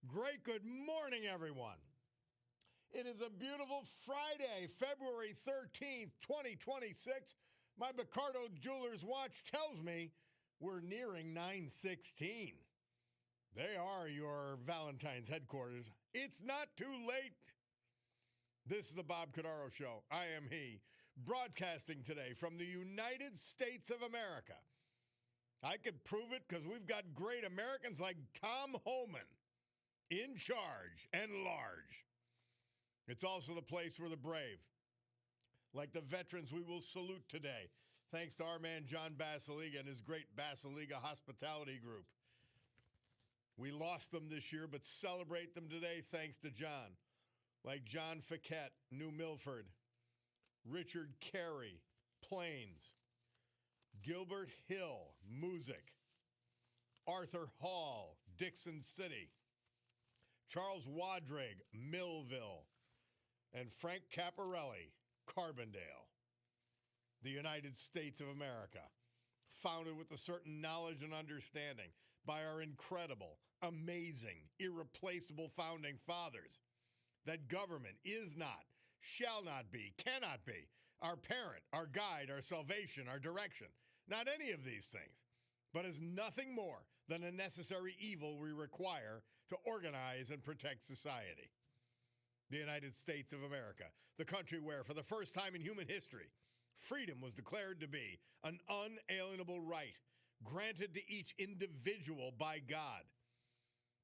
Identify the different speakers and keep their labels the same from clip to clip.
Speaker 1: Great good morning, everyone. It is a beautiful Friday, February 13th, 2026. My Cordaro Jewelers watch tells me we're nearing 9/16. They are your Valentine's headquarters. It's not too late. This is the Bob Cordaro Show. I am he, broadcasting today from the United States of America. I could prove it because we've got great Americans like Tom Homan in charge and large. It's also the place where the brave, like the veterans we will salute today, thanks to our man John Basiliga and his great Basiliga Hospitality Group. We lost them this year, but celebrate them today thanks to John, like John Fiquette, New Milford, Richard Carey, Plains, Gilbert Hill, Music, Arthur Hall, Dixon City, Charles Wadraig, Millville, and Frank Caparelli, Carbondale. The United States of America, founded with a certain knowledge and understanding by our incredible, amazing, irreplaceable founding fathers, that government is not, shall not be, cannot be our parent, our guide, our salvation, our direction. Not any of these things, but is nothing more than a necessary evil we require to organize and protect society. The United States of America, the country where, for the first time in human history, freedom was declared to be an unalienable right granted to each individual by God.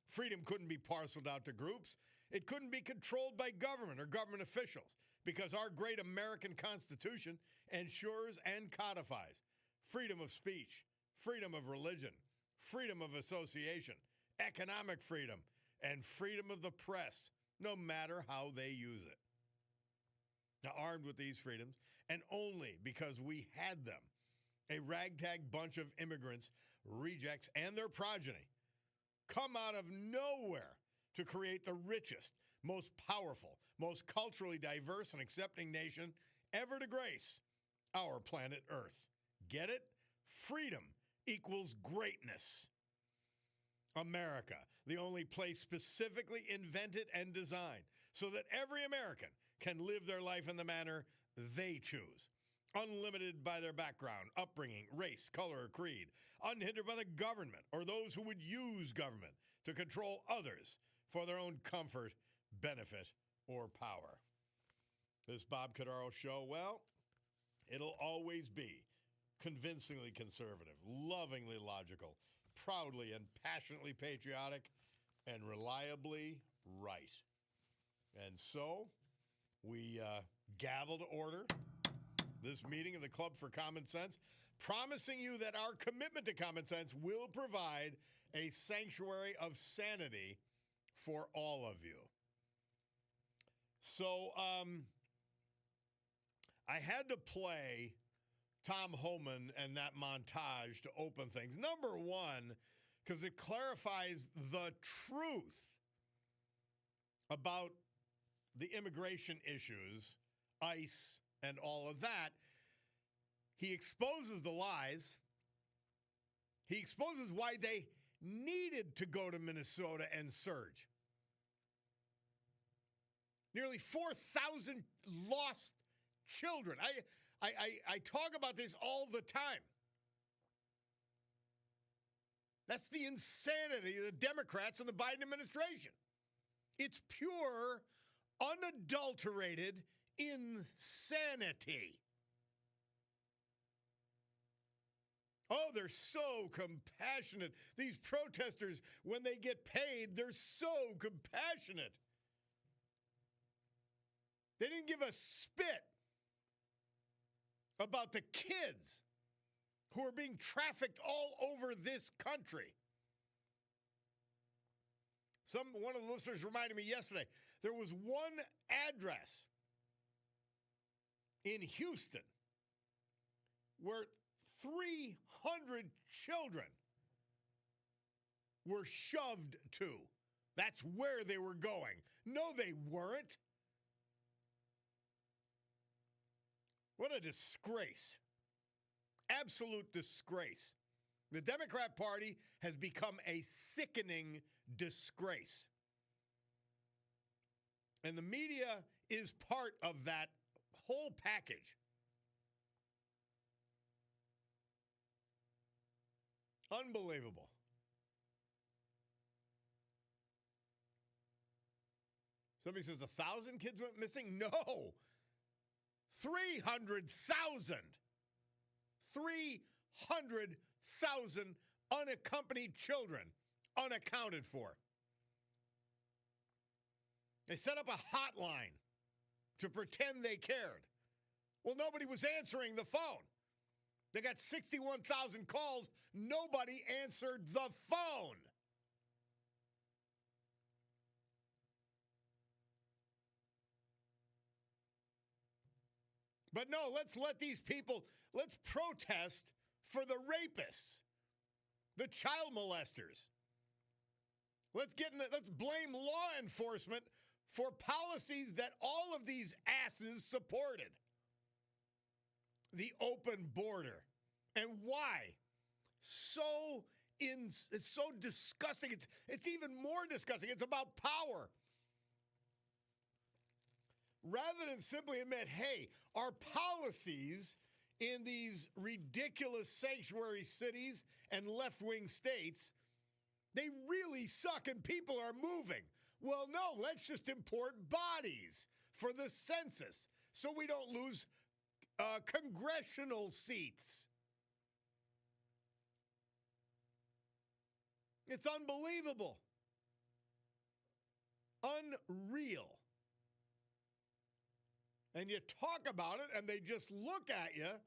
Speaker 1: Freedom couldn't be parceled out to groups. It couldn't be controlled by government or government officials because our great American Constitution ensures and codifies freedom of speech, freedom of religion, freedom of association, economic freedom, and freedom of the press, no matter how they use it. Now, armed with these freedoms, and only because we had them, a ragtag bunch of immigrants, rejects, and their progeny come out of nowhere to create the richest, most powerful, most culturally diverse and accepting nation ever to grace our planet Earth. Get it? Freedom equals greatness. America, the only place specifically invented and designed so that every American can live their life in the manner they choose, unlimited by their background, upbringing, race, color, or creed, unhindered by the government or those who would use government to control others for their own comfort, benefit, or power. This Bob Cordaro Show, well, it'll always be convincingly conservative, lovingly logical, proudly and passionately patriotic, and reliably right. And so we gavel to order this meeting of the Club for Common Sense, promising you that our commitment to common sense will provide a sanctuary of sanity for all of you. So I had to play Tom Homan and that montage to open things. Number one, because it clarifies the truth about the immigration issues, ICE, and all of that. He exposes the lies. He exposes why they needed to go to Minnesota and surge. Nearly 4,000 lost children. I talk about this all the time. That's the insanity of the Democrats and the Biden administration. It's pure, unadulterated insanity. Oh, they're so compassionate. These protesters, when they get paid, they're so compassionate. They didn't give a spit about the kids who are being trafficked all over this country. One of the listeners reminded me yesterday, there was one address in Houston where 300 children were shoved to. That's where they were going. No, they weren't. What a disgrace. Absolute disgrace. The Democrat Party has become a sickening disgrace. And the media is part of that whole package. Unbelievable. Somebody says 1,000 kids went missing? No. 300,000. 300,000 unaccompanied children unaccounted for. They set up a hotline to pretend they cared. Well, nobody was answering the phone. They got 61,000 calls. Nobody answered the phone. But no, let's let these people, let's protest for the rapists, the child molesters. Let's blame law enforcement for policies that all of these asses supported. The open border. And why? It's so disgusting. It's even more disgusting. It's about power. Rather than simply admit, hey, our policies in these ridiculous sanctuary cities and left-wing states, they really suck and people are moving. Well, no, let's just import bodies for the census so we don't lose congressional seats. It's unbelievable. Unreal. And you talk about it, and they just look at you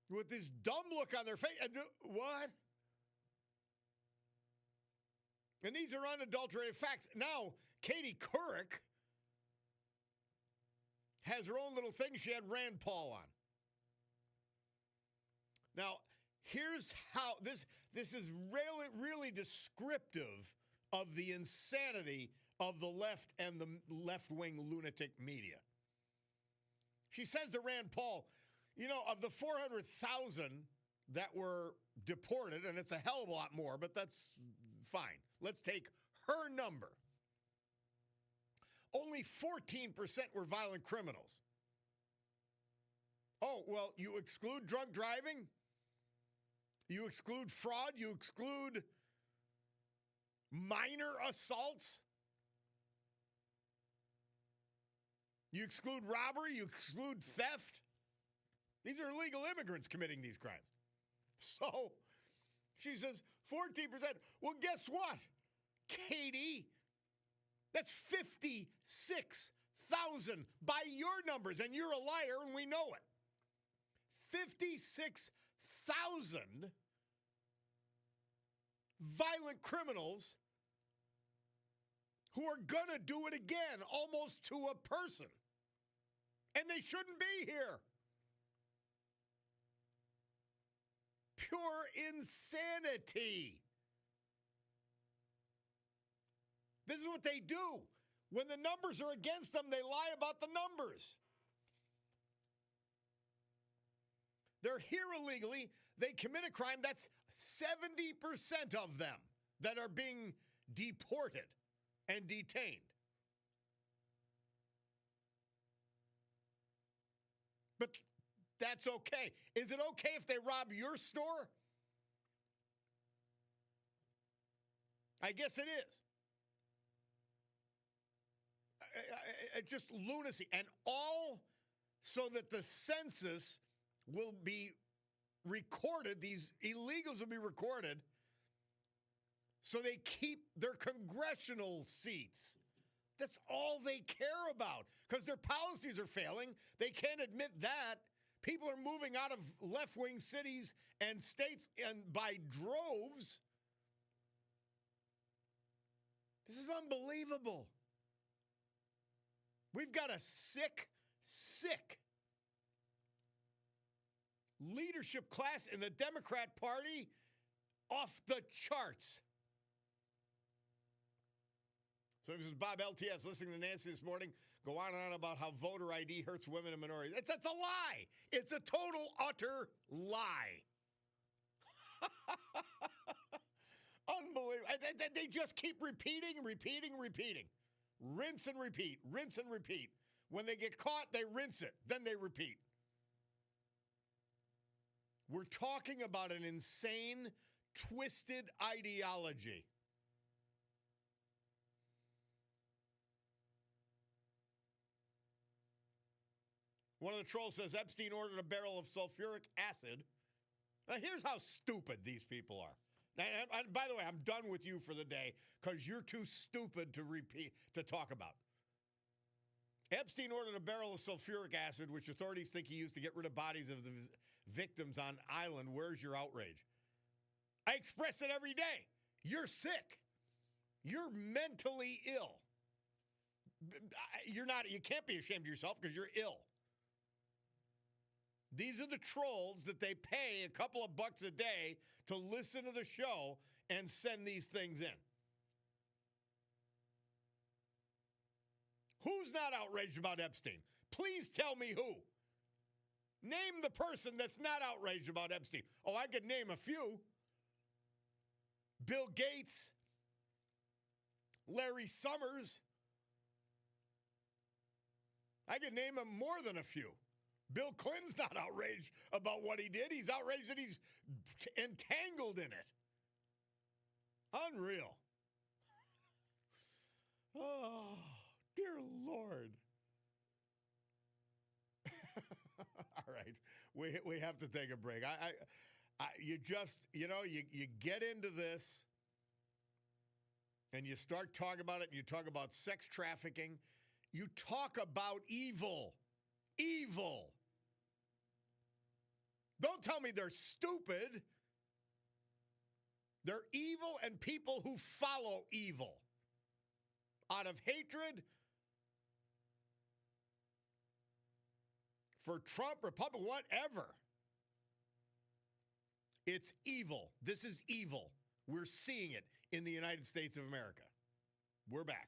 Speaker 1: with this dumb look on their face. And what? And these are unadulterated facts. Now, Katie Couric has her own little thing. She had Rand Paul on. Now, here's how this is really, really descriptive of the insanity of the left and the left-wing lunatic media. She says to Rand Paul, of the 400,000 that were deported, and it's a hell of a lot more, but that's fine. Let's take her number. Only 14% were violent criminals. Oh, well, you exclude drunk driving? You exclude fraud? You exclude minor assaults? You exclude robbery? You exclude theft? These are illegal immigrants committing these crimes. So she says 14%. Well, guess what, Katie? That's 56,000 by your numbers, and you're a liar, and we know it. 56,000 violent criminals who are going to do it again, almost to a person. And they shouldn't be here. Pure insanity. This is what they do. When the numbers are against them, they lie about the numbers. They're here illegally. They commit a crime. That's 70% of them that are being deported and detained. But that's okay. Is it okay if they rob your store? I guess it is. Just lunacy. And all so that the census will be recorded, these illegals will be recorded, so they keep their congressional seats. That's all they care about, because their policies are failing. They can't admit that. People are moving out of left-wing cities and states and by droves. This is unbelievable. We've got a sick leadership class in the Democrat Party off the charts. So this is Bob LTS listening to Nancy this morning go on and on about how voter ID hurts women and minorities. That's a lie. It's a total, utter lie. Unbelievable. They just keep repeating. Rinse and repeat. When they get caught, they rinse it. Then they repeat. We're talking about an insane, twisted ideology. One of the trolls says Epstein ordered a barrel of sulfuric acid. Now, here's how stupid these people are. And by the way, I'm done with you for the day because you're too stupid to talk about. Epstein ordered a barrel of sulfuric acid, which authorities think he used to get rid of bodies of the victims on island. Where's your outrage? I express it every day. You're sick. You're mentally ill. You're not. You can't be ashamed of yourself because you're ill. These are the trolls that they pay a couple of bucks a day to listen to the show and send these things in. Who's not outraged about Epstein? Please tell me who. Name the person that's not outraged about Epstein. Oh, I could name a few. Bill Gates, Larry Summers. I could name them more than a few. Bill Clinton's not outraged about what he did. He's outraged that he's entangled in it. Unreal. Oh, dear Lord. All right. We have to take a break. You get into this and you start talking about it and you talk about sex trafficking. You talk about evil. Evil. Don't tell me they're stupid. They're evil and people who follow evil out of hatred for Trump, Republican, whatever. It's evil. This is evil. We're seeing it in the United States of America. We're back.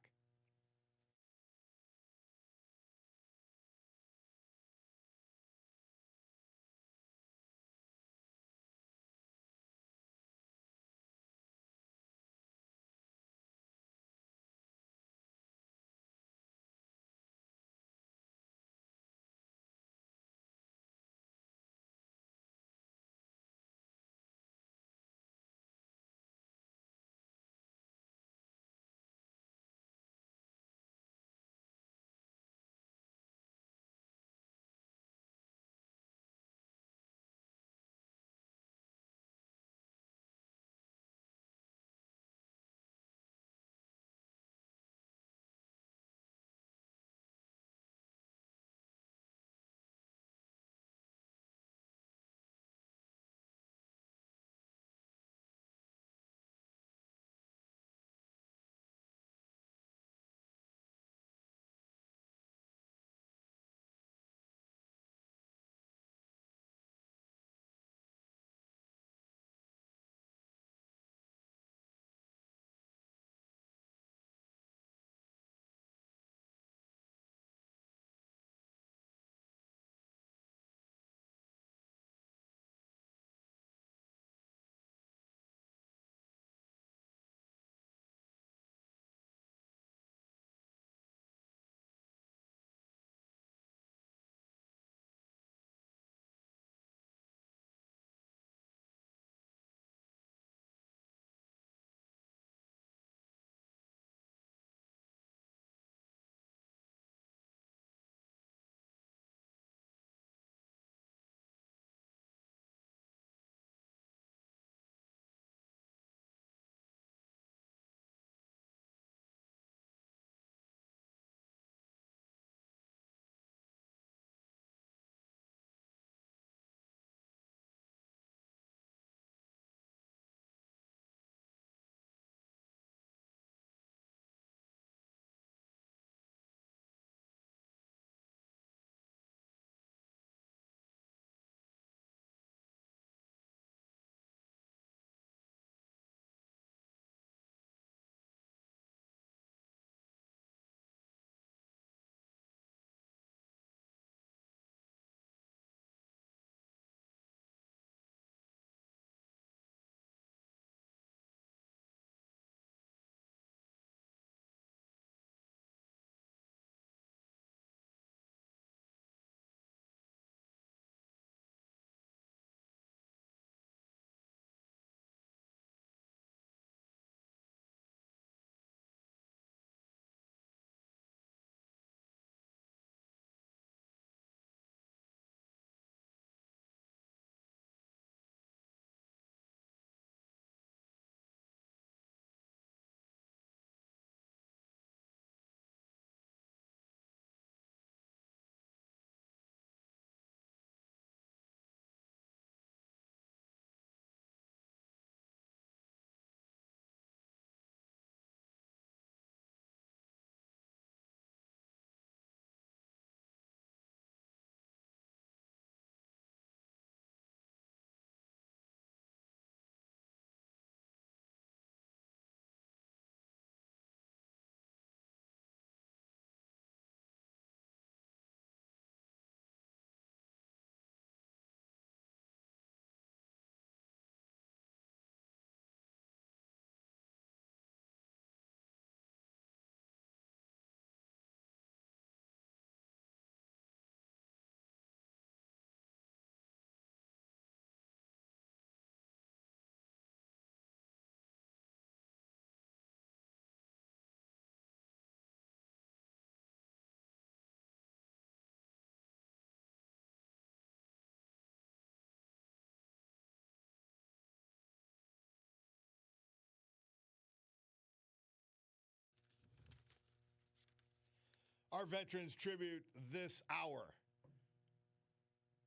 Speaker 1: our Veterans Tribute this hour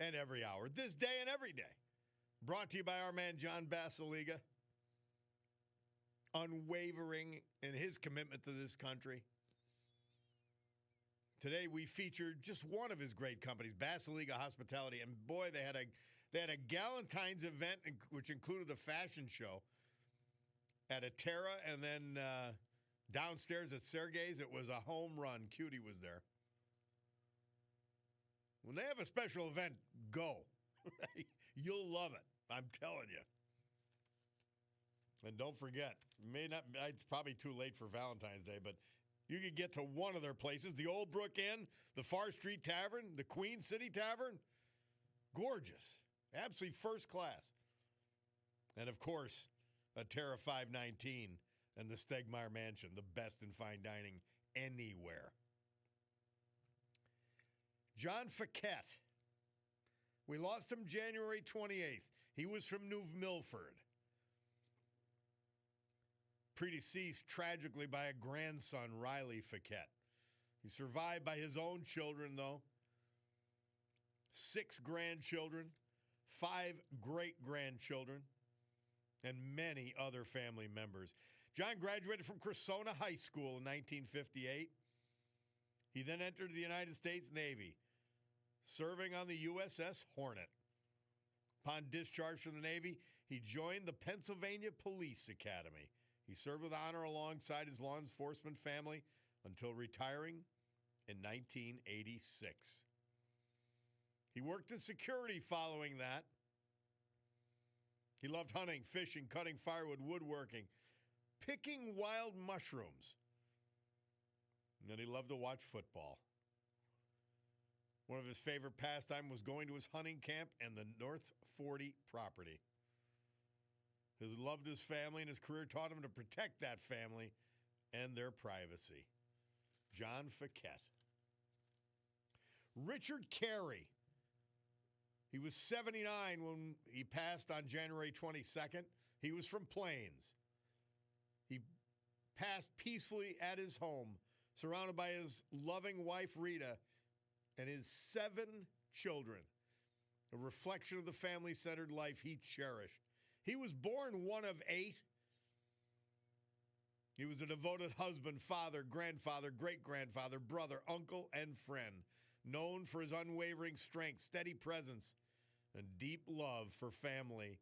Speaker 1: and every hour, this day and every day. Brought to you by our man, John Basiliga. Unwavering in his commitment to this country. Today we featured just one of his great companies, Basiliga Hospitality, and boy, they had a Galentine's event which included a fashion show at Atera, and then downstairs at Sergei's, it was a home run. Cutie was there. When they have a special event, go. You'll love it. I'm telling you. And don't forget, it's probably too late for Valentine's Day, but you could get to one of their places, the Old Brook Inn, the Far Street Tavern, the Queen City Tavern. Gorgeous. Absolutely first class. And, of course, Atera 519 and the Stegmeyer Mansion, the best in fine dining anywhere. John Fiquette. We lost him January 28th. He was from New Milford. Predeceased tragically by a grandson, Riley Fiquette. He survived by his own children, though. 6 grandchildren, 5 great-grandchildren, and many other family members. John graduated from Cressona High School in 1958. He then entered the United States Navy, serving on the USS Hornet. Upon discharge from the Navy, he joined the Pennsylvania Police Academy. He served with honor alongside his law enforcement family until retiring in 1986. He worked in security following that. He loved hunting, fishing, cutting firewood, woodworking, picking wild mushrooms. And then he loved to watch football. One of his favorite pastimes was going to his hunting camp and the North 40 property. He loved his family, and his career taught him to protect that family and their privacy. John Fiquette. Richard Carey. He was 79 when he passed on January 22nd. He was from Plains. He passed peacefully at his home, surrounded by his loving wife, Rita, and his 7 children, a reflection of the family-centered life he cherished. He was born one of 8. He was a devoted husband, father, grandfather, great-grandfather, brother, uncle, and friend, known for his unwavering strength, steady presence, and deep love for family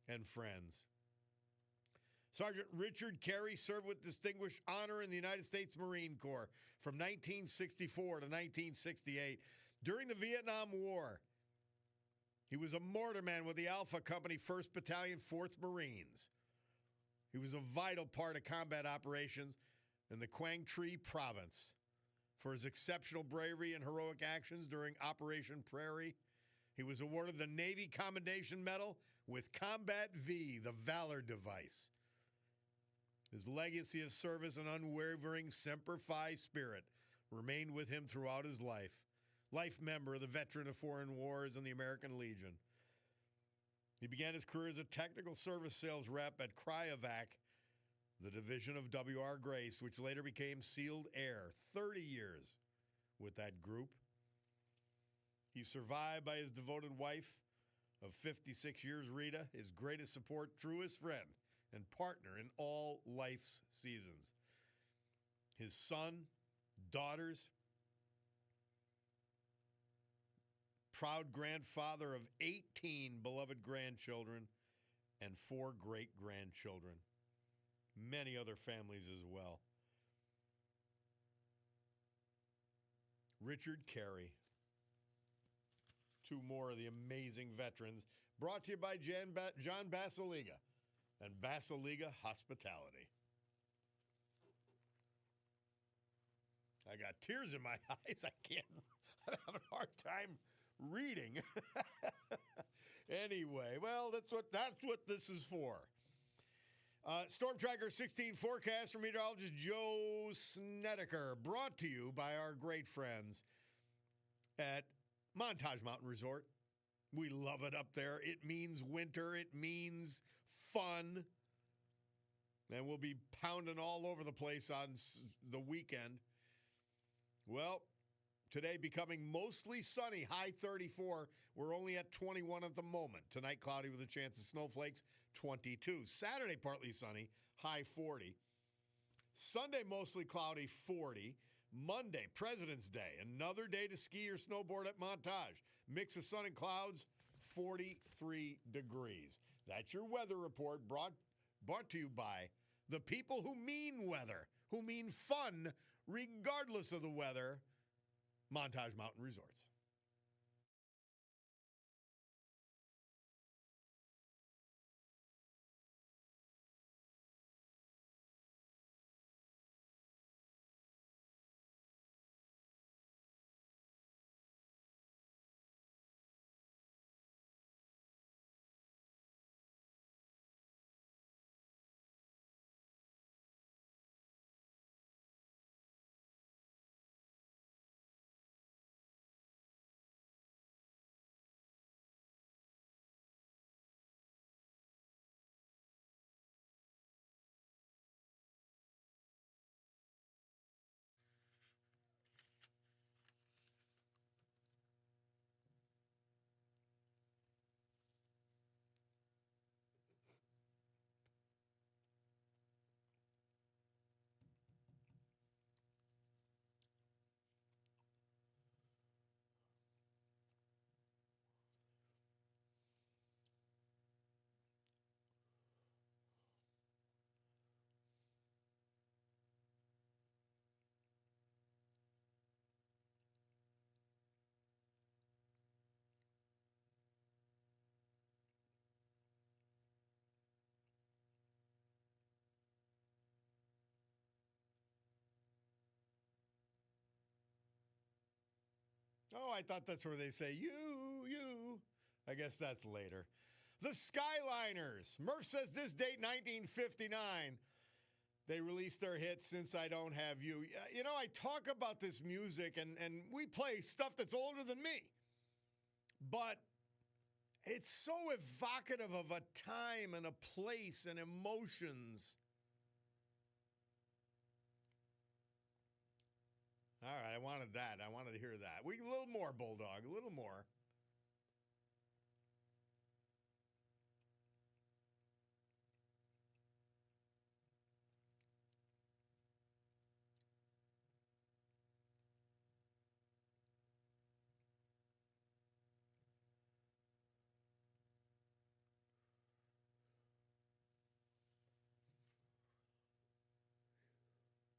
Speaker 1: and friends. Sergeant Richard Carey served with distinguished honor in the United States Marine Corps from 1964 to 1968. During the Vietnam War, he was a mortarman with the Alpha Company, 1st Battalion, 4th Marines. He was a vital part of combat operations in the Quang Tri Province. For his exceptional bravery and heroic actions during Operation Prairie, he was awarded the Navy Commendation Medal with Combat V, the Valor device. His legacy of service and unwavering Semper Fi spirit remained with him throughout his life. Life member of the Veteran of Foreign Wars and the American Legion. He began his career as a technical service sales rep at Cryovac, the division of W.R. Grace, which later became Sealed Air. 30 years with that group. He survived by his devoted wife of 56 years, Rita, his greatest support, truest friend, and partner in all life's seasons. His son, daughters, proud grandfather of 18 beloved grandchildren and 4 great-grandchildren. Many other families as well. Richard Carey. 2 more of the amazing veterans, brought to you by John Basiliga and Basiliga Hospitality. I got tears in my eyes. I'm having a hard time reading. Anyway, well, that's what this is for. Storm Tracker 16 forecast from meteorologist Joe Snedeker, brought to you by our great friends at Montage Mountain Resort. We love it up there. It means winter. It means fun. And we'll be pounding all over the place on the weekend. Well, today becoming mostly sunny, high 34. We're only at 21 at the moment. Tonight, cloudy with a chance of snowflakes, 22. Saturday, partly sunny, high 40. Sunday, mostly cloudy, 40. Monday, President's Day, another day to ski or snowboard at Montage. Mix of sun and clouds, 43 degrees. That's your weather report brought to you by the people who mean weather, who mean fun regardless of the weather, Montage Mountain Resorts. Oh, I thought that's where they say, you. I guess that's later. The Skyliners. Murph says this date, 1959. They released their hit, Since I Don't Have You. You know, I talk about this music, and we play stuff that's older than me. But it's so evocative of a time and a place and emotions. All right, I wanted that. I wanted to hear that. A little more, Bulldog, a little more.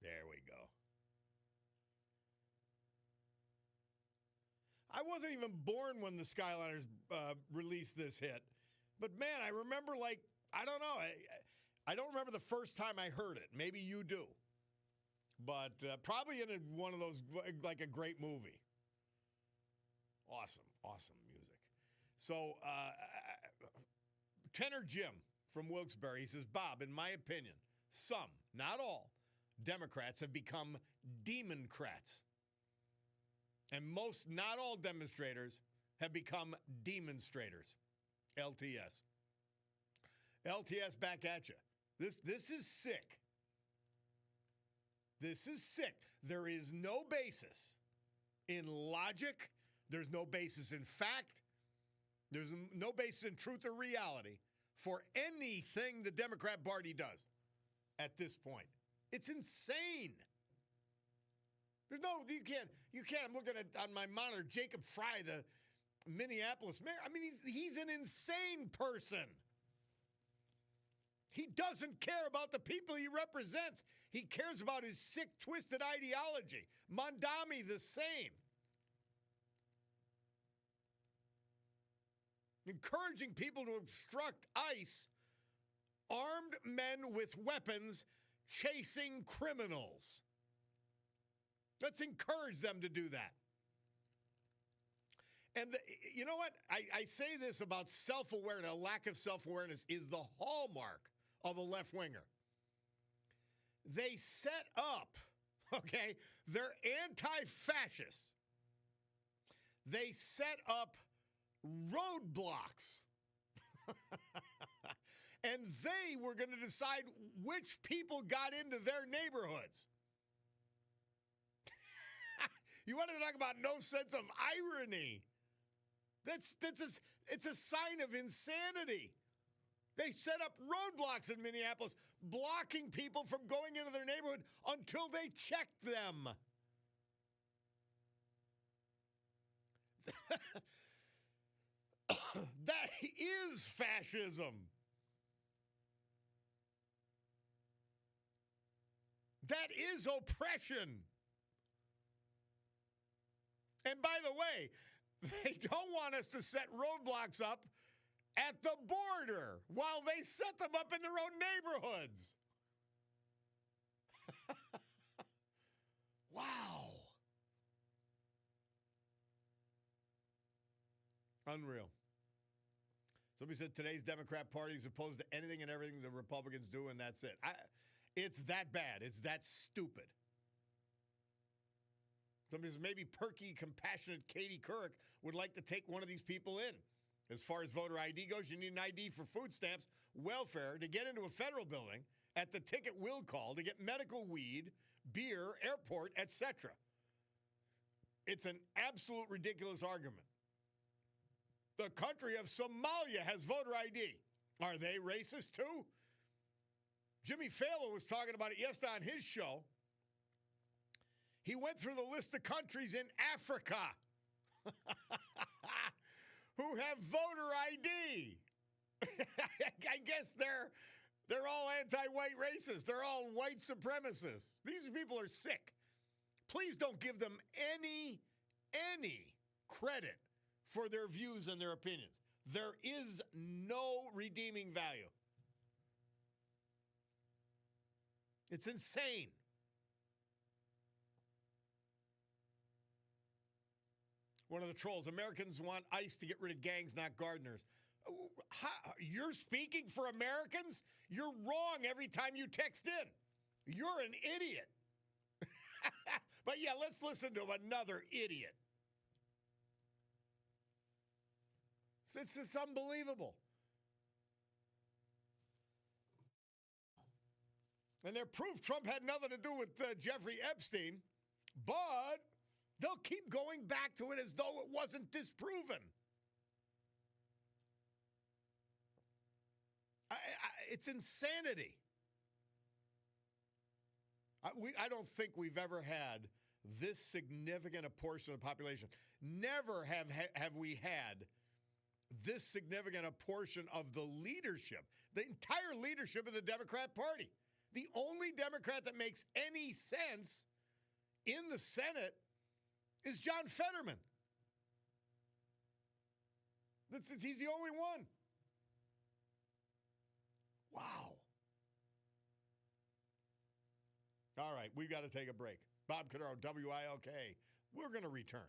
Speaker 1: There we go. I wasn't even born when the Skyliners released this hit. But, man, I remember, I don't know. I don't remember the first time I heard it. Maybe you do. But probably in one of those, like a great movie. Awesome music. So, Tenor Jim from Wilkes-Barre, he says, Bob, in my opinion, some, not all, Democrats have become Democrats. And most, not all demonstrators have become demonstrators. LTS. LTS back at you. This is sick. This is sick. There is no basis in logic. There's no basis in fact. There's no basis in truth or reality for anything the Democrat Party does at this point. It's insane. There's no, you can't. I'm looking at on my monitor, Jacob Fry, the Minneapolis mayor. I mean, he's an insane person. He doesn't care about the people he represents. He cares about his sick, twisted ideology. Mondami, the same. Encouraging people to obstruct ICE, armed men with weapons chasing criminals. Let's encourage them to do that. And you know what? I say this about self-awareness. A lack of self-awareness is the hallmark of a left-winger. They set up, okay, they're anti-fascists. They set up roadblocks. And they were going to decide which people got into their neighborhoods. You want to talk about no sense of irony? It's a sign of insanity. They set up roadblocks in Minneapolis, blocking people from going into their neighborhood until they checked them. That is fascism. That is oppression. And by the way, they don't want us to set roadblocks up at the border while they set them up in their own neighborhoods. Wow. Unreal. Somebody said today's Democrat Party is opposed to anything and everything the Republicans do, and that's it. It's that bad. It's that stupid. Somebody says maybe perky, compassionate Katie Couric would like to take one of these people in. As far as voter ID goes, you need an ID for food stamps, welfare, to get into a federal building, at the ticket will call, to get medical weed, beer, airport, etc. It's an absolute ridiculous argument. The country of Somalia has voter ID. Are they racist too? Jimmy Fallon was talking about it yesterday on his show. He went through the list of countries in Africa who have voter ID. I guess they're all anti-white racists. They're all white supremacists. These people are sick. Please don't give them any credit for their views and their opinions. There is no redeeming value. It's insane. One of the trolls, Americans want ICE to get rid of gangs, not gardeners. You're speaking for Americans? You're wrong every time you text in. You're an idiot. But yeah, let's listen to another idiot. It's unbelievable. And they're proof Trump had nothing to do with Jeffrey Epstein, but they'll keep going back to it as though it wasn't disproven. It's insanity. I don't think we've ever had this significant a portion of the population. Never have we had this significant a portion of the leadership, the entire leadership of the Democrat Party. The only Democrat that makes any sense in the Senate is John Fetterman. He's the only one. Wow. All right, we've got to take a break. Bob Cordaro, WILK. We're going to return.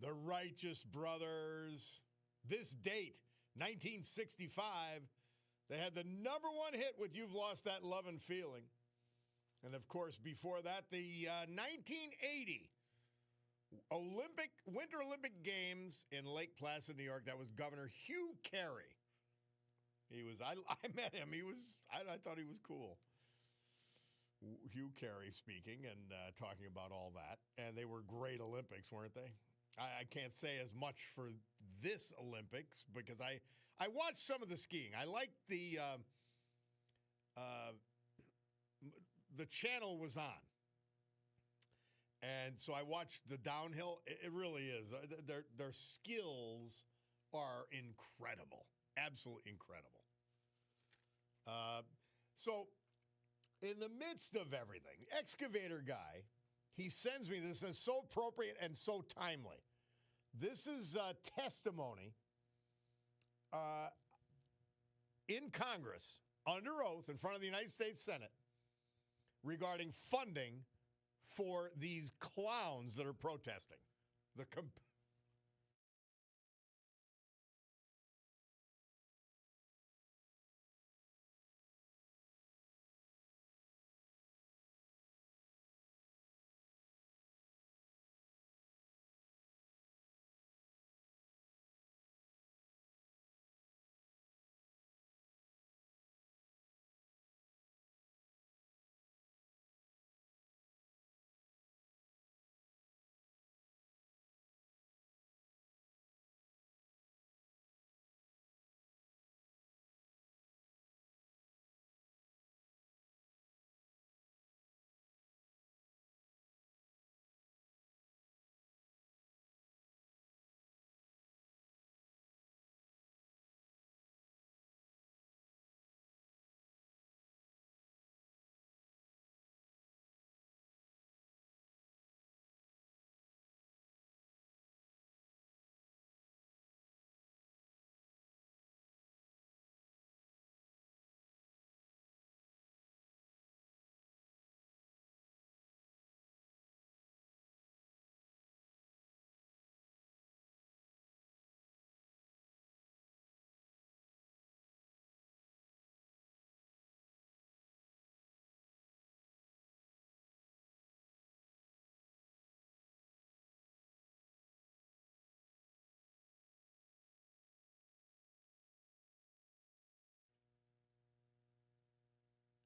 Speaker 1: The Righteous Brothers. This date, 1965, they had the number one hit with You've Lost That Lovin' Feeling. And, of course, before that, the 1980 Winter Olympic Games in Lake Placid, New York. That was Governor Hugh Carey. I met him. I thought he was cool. Hugh Carey speaking and talking about all that. And they were great Olympics, weren't they? I can't say as much for this Olympics because I watched some of the skiing. I liked the channel was on. And so I watched the downhill. It really is. Their skills are incredible. Absolutely incredible. So in the midst of everything, excavator guy, he sends me this is so appropriate and so timely. This is testimony in Congress under oath in front of the United States Senate regarding funding for these clowns that are protesting.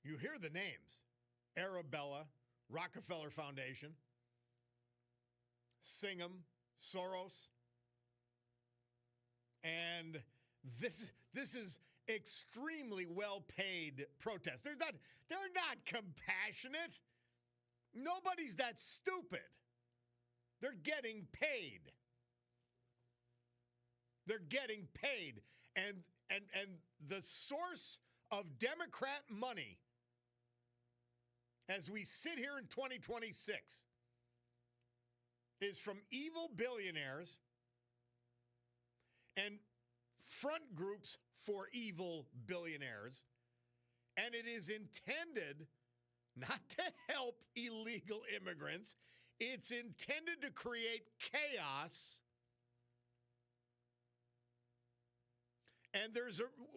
Speaker 1: You hear the names. Arabella, Rockefeller Foundation, Singham, Soros. And this is extremely well-paid protest. They're not compassionate. Nobody's that stupid. They're getting paid. They're getting paid. And the source of Democrat money as we sit here in 2026 is from evil billionaires and front groups for evil billionaires. And it is intended not to help illegal immigrants. It's intended to create chaos. And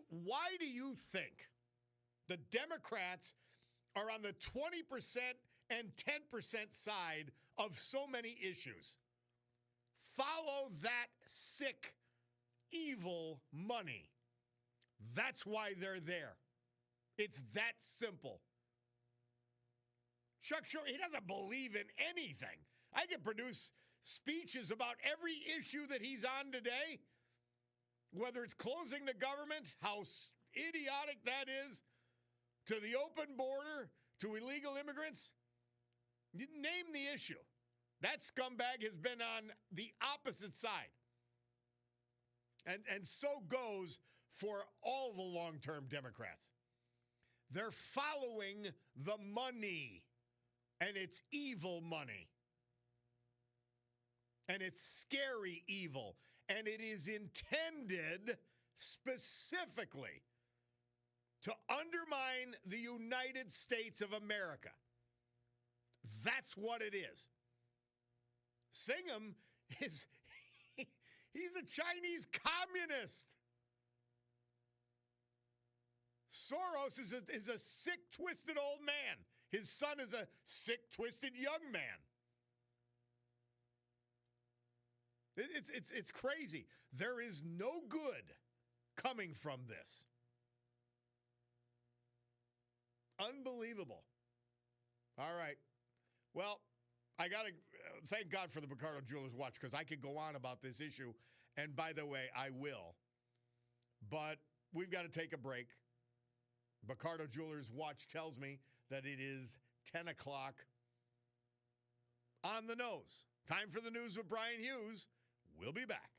Speaker 1: why do you think the Democrats are on the 20% and 10% side of so many issues? Follow that sick, evil money. That's why they're there. It's that simple. Chuck Schumer, he doesn't believe in anything. I can produce speeches about every issue that he's on today, whether it's closing the government, how idiotic that is, to the open border, to illegal immigrants. You name the issue. That scumbag has been on the opposite side. And so goes for all the long-term Democrats. They're following the money, and it's evil money. And it's scary evil. And it is intended specifically to undermine the United States of America. That's what it is. Singham a Chinese communist. Soros is a sick, twisted old man. His son is a sick, twisted young man. It's crazy. There is no good coming from this. Unbelievable. All right. Well, I got to thank God for the Cordaro Jewelers watch because I could go on about this issue. And by the way, I will. But we've got to take a break. Cordaro Jewelers watch tells me that it is 10 o'clock on the nose. Time for the news with Brian Hughes. We'll be back.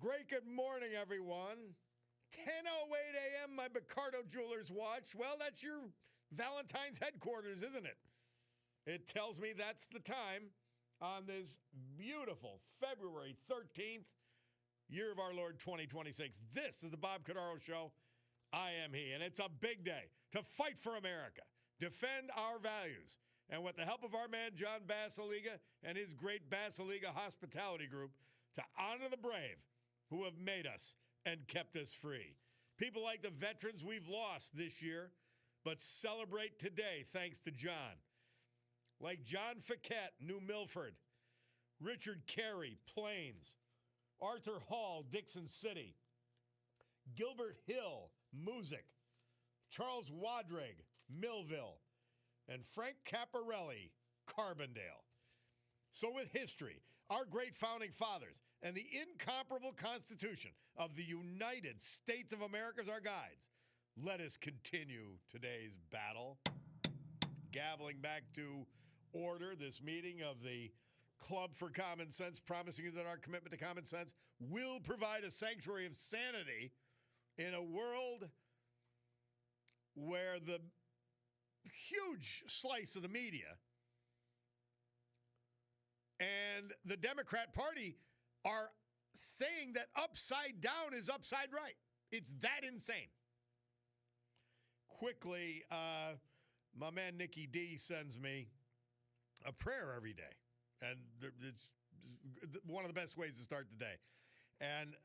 Speaker 1: Great good morning, everyone. 10:08 a.m., my Picardo Jewelers watch. Well, that's your Valentine's headquarters, isn't it? It tells me that's the time on this beautiful February 13th, year of our Lord 2026. This is the Bob Cordaro Show. I am he, and it's a big day to fight for America, defend our values, and with the help of our man John Basiliga and his great Basiliga Hospitality Group, to honor the brave who have made us and kept us free. People like the veterans we've lost this year, but celebrate today thanks to John. Like John Fiquette, New Milford, Richard Carey, Plains, Arthur Hall, Dixon City, Gilbert Hill, Music, Charles Wadrig, Millville, and Frank Caparelli, Carbondale. So with history, our great founding fathers, and the incomparable Constitution of the United States of America as our guides, let us continue today's battle. Gaveling back to order this meeting of the Club for Common Sense, promising you that our commitment to common sense will provide a sanctuary of sanity in a world where the huge slice of the media and the Democrat Party are saying that upside down is upside right. It's that insane. Quickly, my man Nikki D sends me a prayer every day. And it's one of the best ways to start the day. And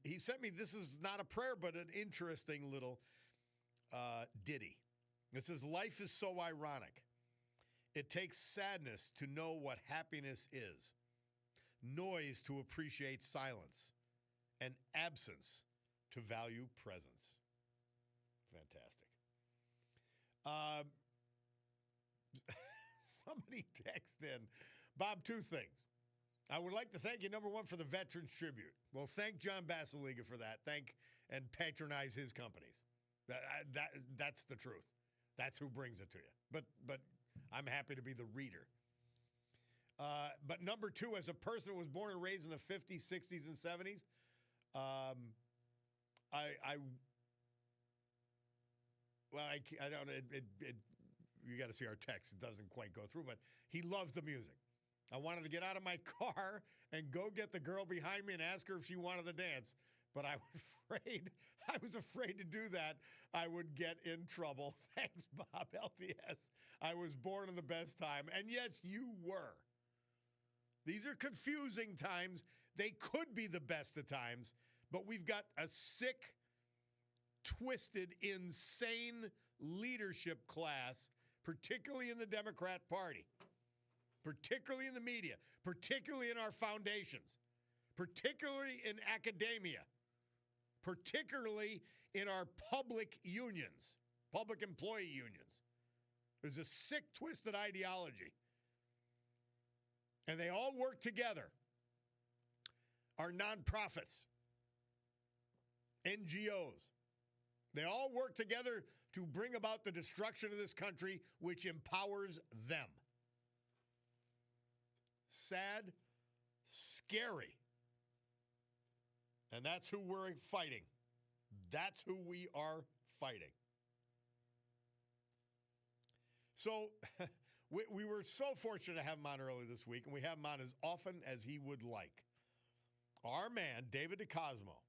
Speaker 1: he sent me, this is not a prayer, but an interesting little ditty. It says, life is so ironic. It takes sadness to know what happiness is, noise to appreciate silence, and absence to value presence. Fantastic. Somebody text in, Bob, two things. I would like to thank you, number one, for the Veterans Tribute. Well, thank John Basiliga for that. Thank and patronize his companies. That's the truth. That's who brings it to you. But I'm happy to be the reader. But number two, as a person who was born and raised in the 50s, 60s, and 70s, I don't. You got to see our text. It doesn't quite go through, but he loves the music. I wanted to get out of my car and go get the girl behind me and ask her if she wanted to dance, but I was afraid to do that. I would get in trouble. Thanks, Bob LTS. I was born in the best time, and yes, you were. These are confusing times. They could be the best of times, but we've got a sick, twisted, insane leadership class, particularly in the Democrat Party, particularly in the media, particularly in our foundations, particularly in academia, particularly in our public unions, public employee unions. There's a sick, twisted ideology. And they all work together. Our nonprofits, NGOs, they all work together to bring about the destruction of this country, which empowers them. Sad, scary. And that's who we're fighting. That's who we are fighting. So we were so fortunate to have him on early this week, and we have him on as often as he would like. Our man, David DeCosmo,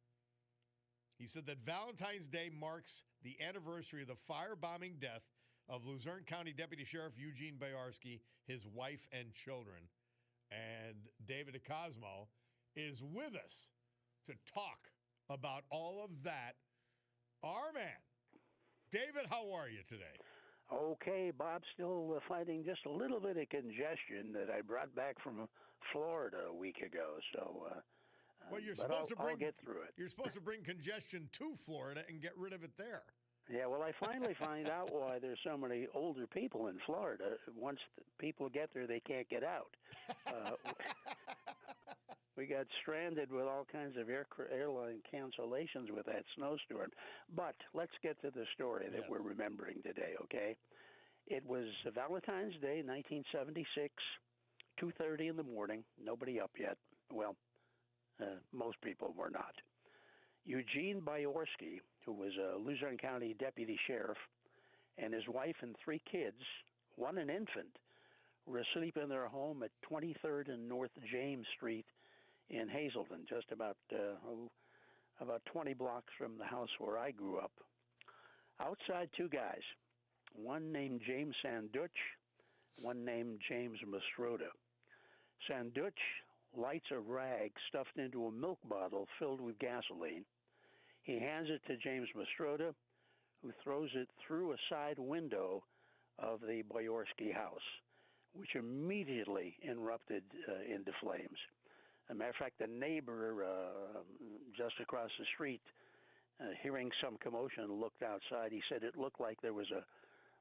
Speaker 1: he said that Valentine's Day marks the anniversary of the firebombing death of Luzerne County Deputy Sheriff Eugene Bayarsky, his wife and children. And David DeCosmo is with us to talk about all of that. Our man, David, how are you today?
Speaker 2: Okay, Bob, still fighting just a little bit of congestion that I brought back from Florida a week ago. So,
Speaker 1: well,
Speaker 2: I'll get through it.
Speaker 1: You're supposed to bring congestion to Florida and get rid of it there.
Speaker 2: Yeah, well, I finally find out why there's so many older people in Florida. Once the people get there, they can't get out. We got stranded with all kinds of airline cancellations with that snowstorm. But let's get to the story that we're remembering today, okay? It was Valentine's Day, 1976, 2:30 in the morning. Nobody up yet. Well, Most people were not. Eugene Byorski, who was a Luzerne County deputy sheriff, and his wife and 3 kids, one an infant, were asleep in their home at 23rd and North James Street in Hazleton, just about 20 blocks from the house where I grew up. Outside, 2 guys, one named James Sanduch, one named James Mastroda. Sanduch lights a rag stuffed into a milk bottle filled with gasoline. He hands it to James Mastroda, who throws it through a side window of the Byorski house, which immediately erupted into flames. As a matter of fact, the neighbor just across the street, hearing some commotion, looked outside. He said it looked like there was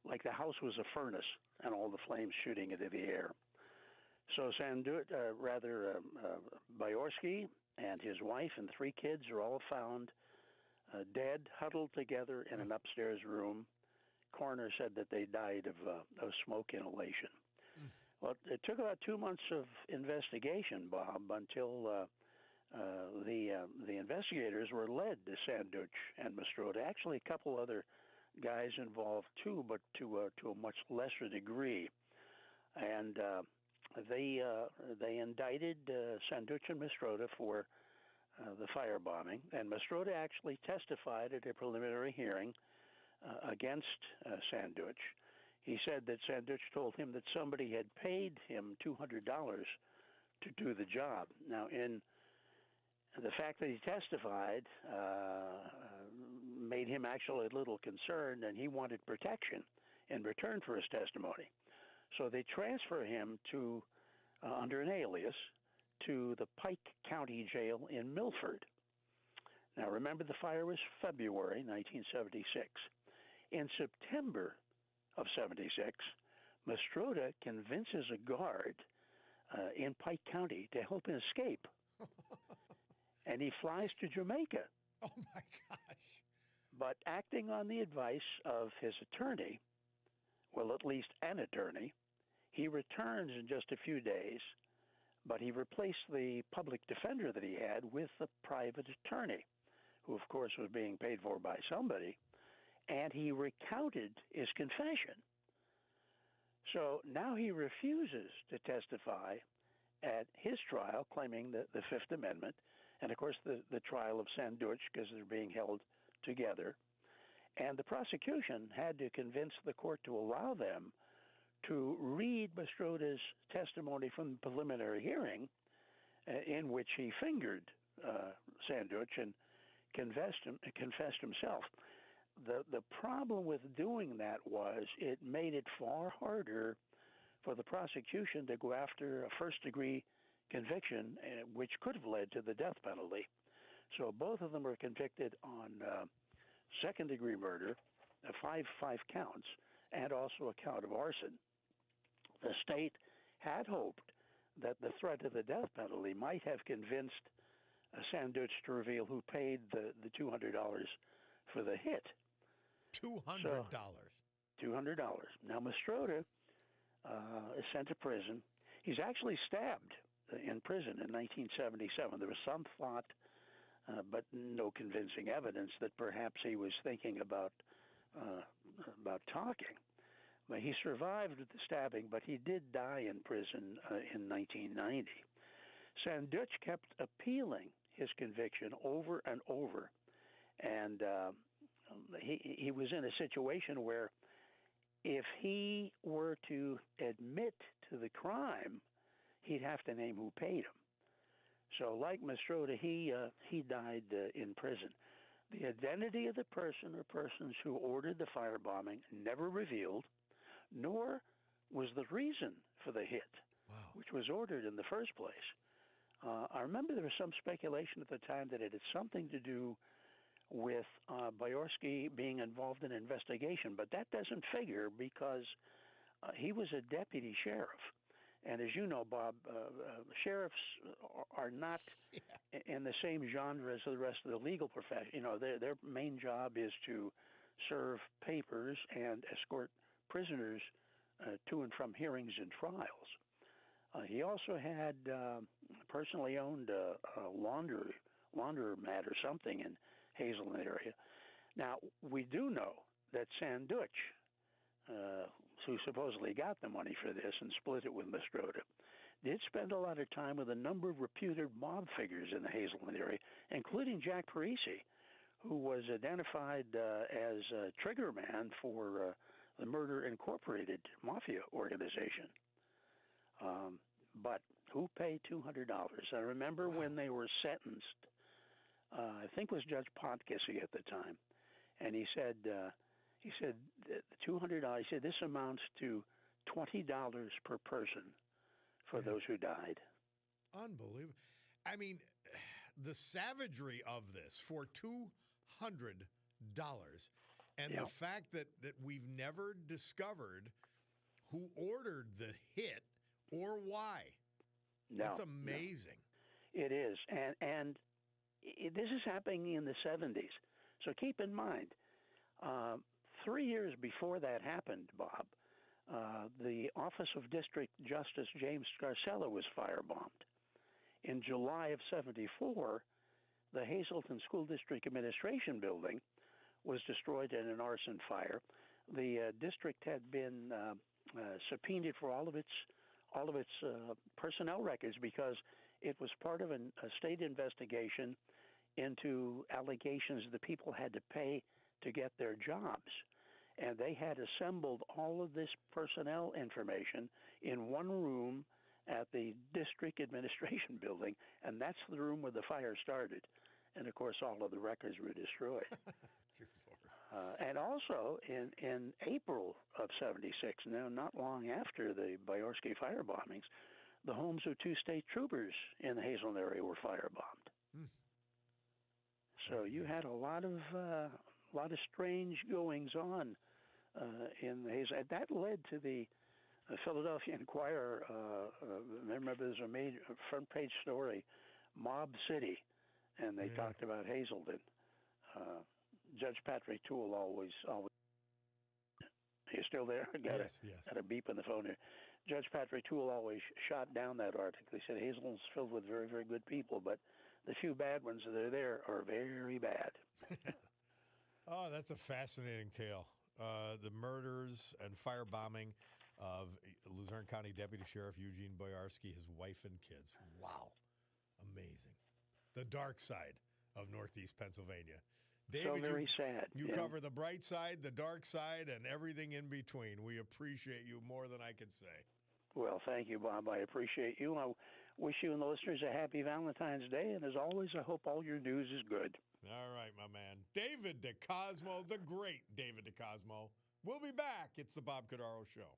Speaker 2: like the house was a furnace and all the flames shooting into the air. So Byorski and his wife and 3 kids are all found dead, huddled together in an upstairs room. Coroner said that they died of smoke inhalation. Well, it took about 2 months of investigation, Bob, until the investigators were led to Sanduch and Mastroda. Actually, a couple other guys involved too, but to a much lesser degree. And they indicted Sanduch and Mastroda for the firebombing, and Mastroda actually testified at a preliminary hearing against Sanduch. He said that Sanduch told him that somebody had paid him $200 to do the job. Now, in the fact that he testified made him actually a little concerned, and he wanted protection in return for his testimony. So they transfer him to, under an alias, to the Pike County Jail in Milford. Now, remember, the fire was February 1976. In September of 76, Mastroda convinces a guard in Pike County to help him escape. And he flies to Jamaica.
Speaker 1: Oh, my gosh.
Speaker 2: But acting on the advice of his attorney, well, at least an attorney, he returns in just a few days, but he replaced the public defender that he had with a private attorney, who, of course, was being paid for by somebody, and he recounted his confession. So now he refuses to testify at his trial, claiming the Fifth Amendment, and, of course, the trial of Sanduch, because they're being held together. And the prosecution had to convince the court to allow them to read Mastroda's testimony from the preliminary hearing, in which he fingered Sanduch and confessed himself. The problem with doing that was it made it far harder for the prosecution to go after a first-degree conviction, which could have led to the death penalty. So both of them were convicted on second-degree murder, five counts, and also a count of arson. The state had hoped that the threat of the death penalty might have convinced Sanduch to reveal who paid the $200 for the hit.
Speaker 1: $200.
Speaker 2: $200. Now, Mastroda is sent to prison. He's actually stabbed in prison in 1977. There was some thought, but no convincing evidence, that perhaps he was thinking about talking. But he survived the stabbing, but he did die in prison in 1990. Sanduch kept appealing his conviction over and over, and he was in a situation where if he were to admit to the crime, he'd have to name who paid him. So, like Mastroda, he died in prison. The identity of the person or persons who ordered the firebombing never revealed, nor was the reason for the hit, which was ordered in the first place. I remember there was some speculation at the time that it had something to do with Byorski being involved in an investigation, but that doesn't figure because he was a deputy sheriff. And as you know, Bob, sheriffs are not in the same genre as the rest of the legal profession. You know, their main job is to serve papers and escort prisoners to and from hearings and trials. He also had personally owned laundromat or something in Hazelton area. Now, we do know that Sanduch, who supposedly got the money for this and split it with Mastroda, did spend a lot of time with a number of reputed mob figures in the Hazelton area, including Jack Parisi, who was identified as a trigger man for the Murder Incorporated mafia organization. But who paid $200? I remember when they were sentenced, I think it was Judge Podkissy at the time, and he said $200. He said this amounts to $20 per person for those who died.
Speaker 1: Unbelievable. I mean, the savagery of this for $200, and the fact that we've never discovered who ordered the hit or why.
Speaker 2: No,
Speaker 1: that's amazing.
Speaker 2: No. It is, and this is happening in the 70s. So keep in mind, 3 years before that happened, Bob, the Office of District Justice James Scarcella was firebombed. In July of 74, the Hazelton School District Administration building was destroyed in an arson fire. The district had been subpoenaed for all of its personnel records because it was part of a state investigation into allegations the people had to pay to get their jobs. And they had assembled all of this personnel information in one room at the district administration building, and that's the room where the fire started. And, of course, all of the records were destroyed. And also, in April of 76, now not long after the Byorski fire bombings, the homes of 2 state troopers in the Hazelton area were firebombed. So you had a lot of strange goings on in the Hazelton. That led to the Philadelphia Inquirer. Remember, there's a major front page story, Mob City, and they talked about Hazelton. Judge Patrick Toole always. You still there? Got a beep in the phone here. Judge Patrick Toole always shot down that article. He said Hazelton's filled with very, very good people, but the few bad ones that are there are very bad.
Speaker 1: Oh, that's a fascinating tale. The murders and firebombing of Luzerne County Deputy Sheriff Eugene Boyarsky, his wife and kids. Wow. Amazing. The dark side of Northeast Pennsylvania. David,
Speaker 2: so very sad.
Speaker 1: You cover the bright side, the dark side, and everything in between. We appreciate you more than I can say.
Speaker 2: Well, thank you, Bob. I appreciate you. I wish you and the listeners a happy Valentine's Day, and as always, I hope all your news is good.
Speaker 1: All right, my man. David DeCosmo, the great David DeCosmo. We'll be back. It's the Bob Cordaro Show.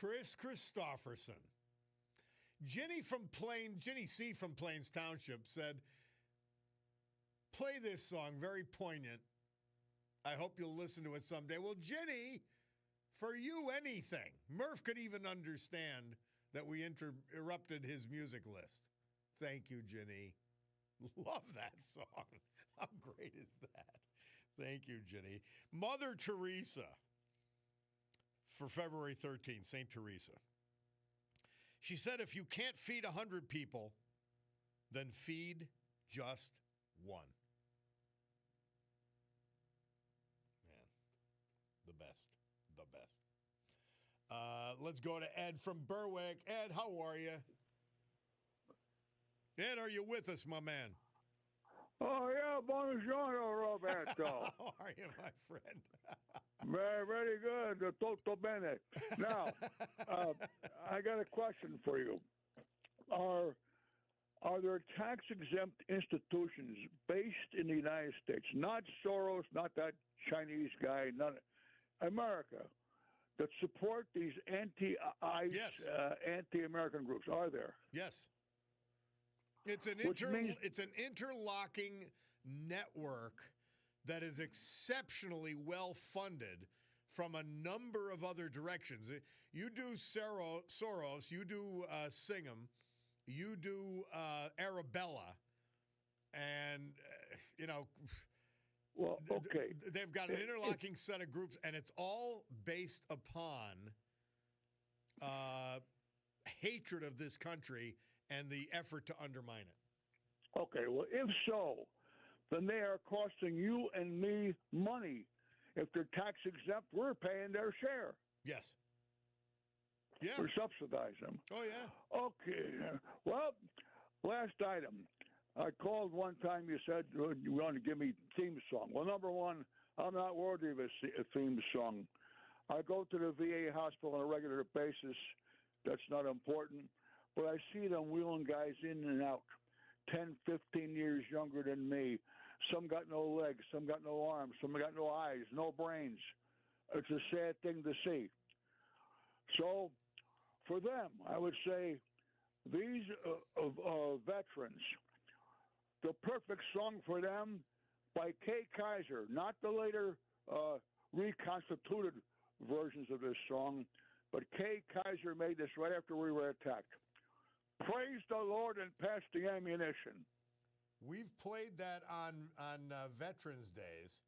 Speaker 1: Chris Christopherson. Ginny C. from Plains Township said, play this song, very poignant. I hope you'll listen to it someday. Well, Ginny, for you, anything. Murph could even understand that we interrupted his music list. Thank you, Ginny. Love that song. How great is that? Thank you, Ginny. Mother Teresa for February 13th, St. Teresa. She said, if you can't feed 100 people, then feed just one. Man, the best. The best. Let's go to Ed from Berwick. Ed, how are you? Ed, are you with us, my man?
Speaker 3: Oh, yeah, buongiorno, Roberto.
Speaker 1: How are you, my friend?
Speaker 3: Very, very good. Tutto bene. Now, I got a question for you. Are there tax-exempt institutions based in the United States, not Soros, not that Chinese guy, not America, that support these anti-ICE,
Speaker 1: Yes.
Speaker 3: Anti-American groups? Are there?
Speaker 1: Yes. It's an interlocking network that is exceptionally well funded from a number of other directions. You do Soros, you do Singham, you do Arabella, and
Speaker 3: well, okay.
Speaker 1: They've got an interlocking set of groups, and it's all based upon hatred of this country and the effort to undermine it.
Speaker 3: Okay, well, if so, then they are costing you and me money. If they're tax exempt, we're paying their share.
Speaker 1: Yes. Yeah.
Speaker 3: We subsidize them.
Speaker 1: Oh, yeah.
Speaker 3: Okay. Well, last item. I called one time. You said you want to give me theme song. Well, number one, I'm not worthy of a theme song. I go to the VA hospital on a regular basis. That's not important. But I see them wheeling guys in and out, 10, 15 years younger than me. Some got no legs, some got no arms, some got no eyes, no brains. It's a sad thing to see. So for them, I would say these veterans, the perfect song for them by Kay Kaiser, not the later reconstituted versions of this song, but Kay Kaiser made this right after we were attacked. Praise the Lord and pass the ammunition.
Speaker 1: We've played that on Veterans Days.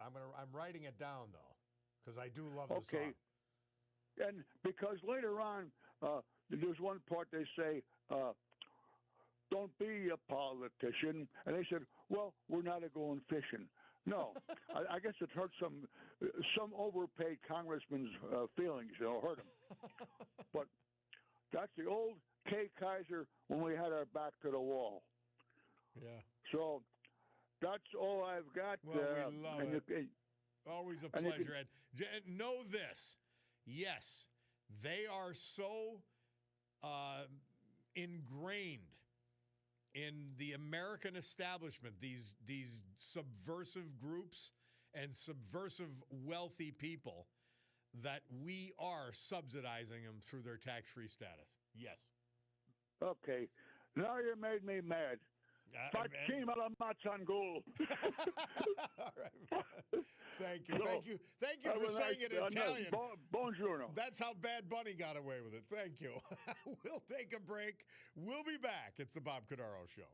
Speaker 1: I'm writing it down though, because I do love the song.
Speaker 3: And because later on, there's one part they say, "Don't be a politician," and they said, "Well, we're not going fishing." No, I guess it hurt some overpaid congressman's feelings. Hurt him. But that's the old Kay Kaiser when we had our back to the wall.
Speaker 1: Yeah.
Speaker 3: So that's all I've got.
Speaker 1: Well, we love it. Always a pleasure, Ed. Know this. Yes, they are so ingrained in the American establishment, these subversive groups and subversive wealthy people, that we are subsidizing them through their tax-free status. Yes.
Speaker 3: Okay. Now you made me mad.
Speaker 1: All right. Thank you. Thank you for saying it in Italian.
Speaker 3: Buongiorno.
Speaker 1: That's how Bad Bunny got away with it. Thank you. We'll take a break. We'll be back. It's the Bob Cordaro Show.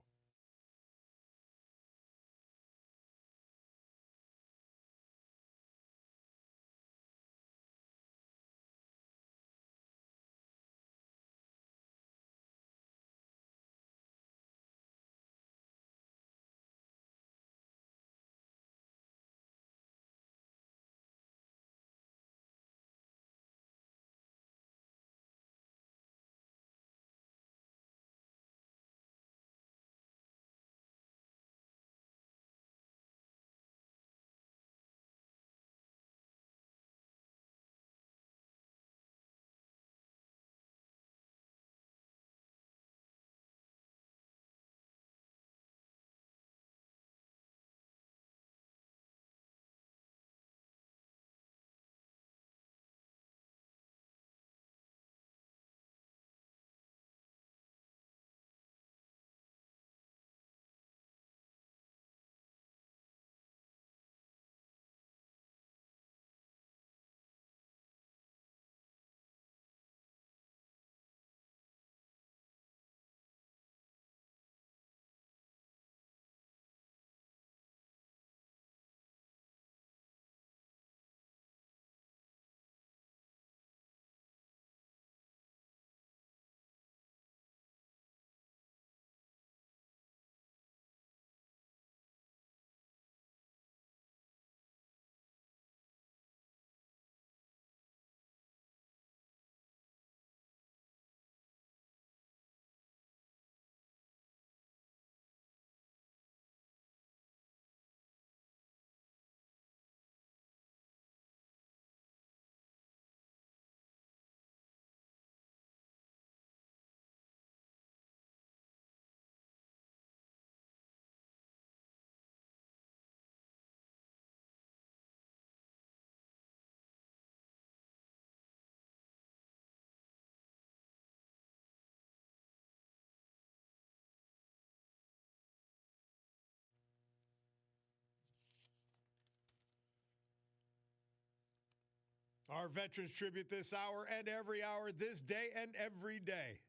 Speaker 1: Our Veterans Tribute this hour and every hour, this day and every day.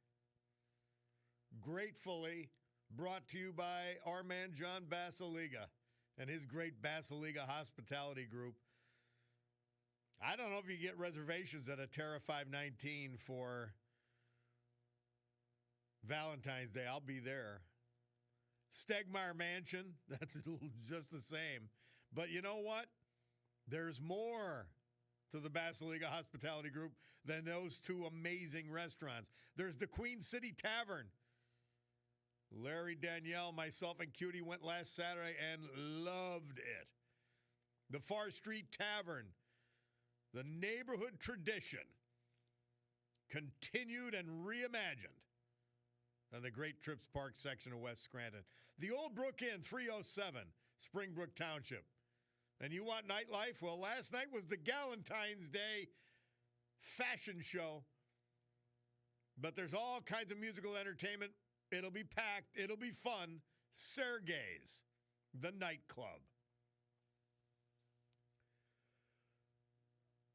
Speaker 1: Gratefully brought to you by our man John Basiliga and his great Basiliga Hospitality Group. I don't know if you get reservations at a Terra 519 for Valentine's Day. I'll be there. Stegmeyer Mansion, that's just the same. But you know what? There's more to the Basiliga Hospitality Group than those two amazing restaurants. There's the Queen City Tavern. Larry, Danielle, myself, and Cutie went last Saturday and loved it. The Far Street Tavern, the neighborhood tradition, continued and reimagined on the Great Trips Park section of West Scranton. The Old Brook Inn, 307, Springbrook Township. And you want nightlife? Well, last night was the Galentine's Day fashion show. But there's all kinds of musical entertainment. It'll be packed. It'll be fun. Sergei's, the nightclub.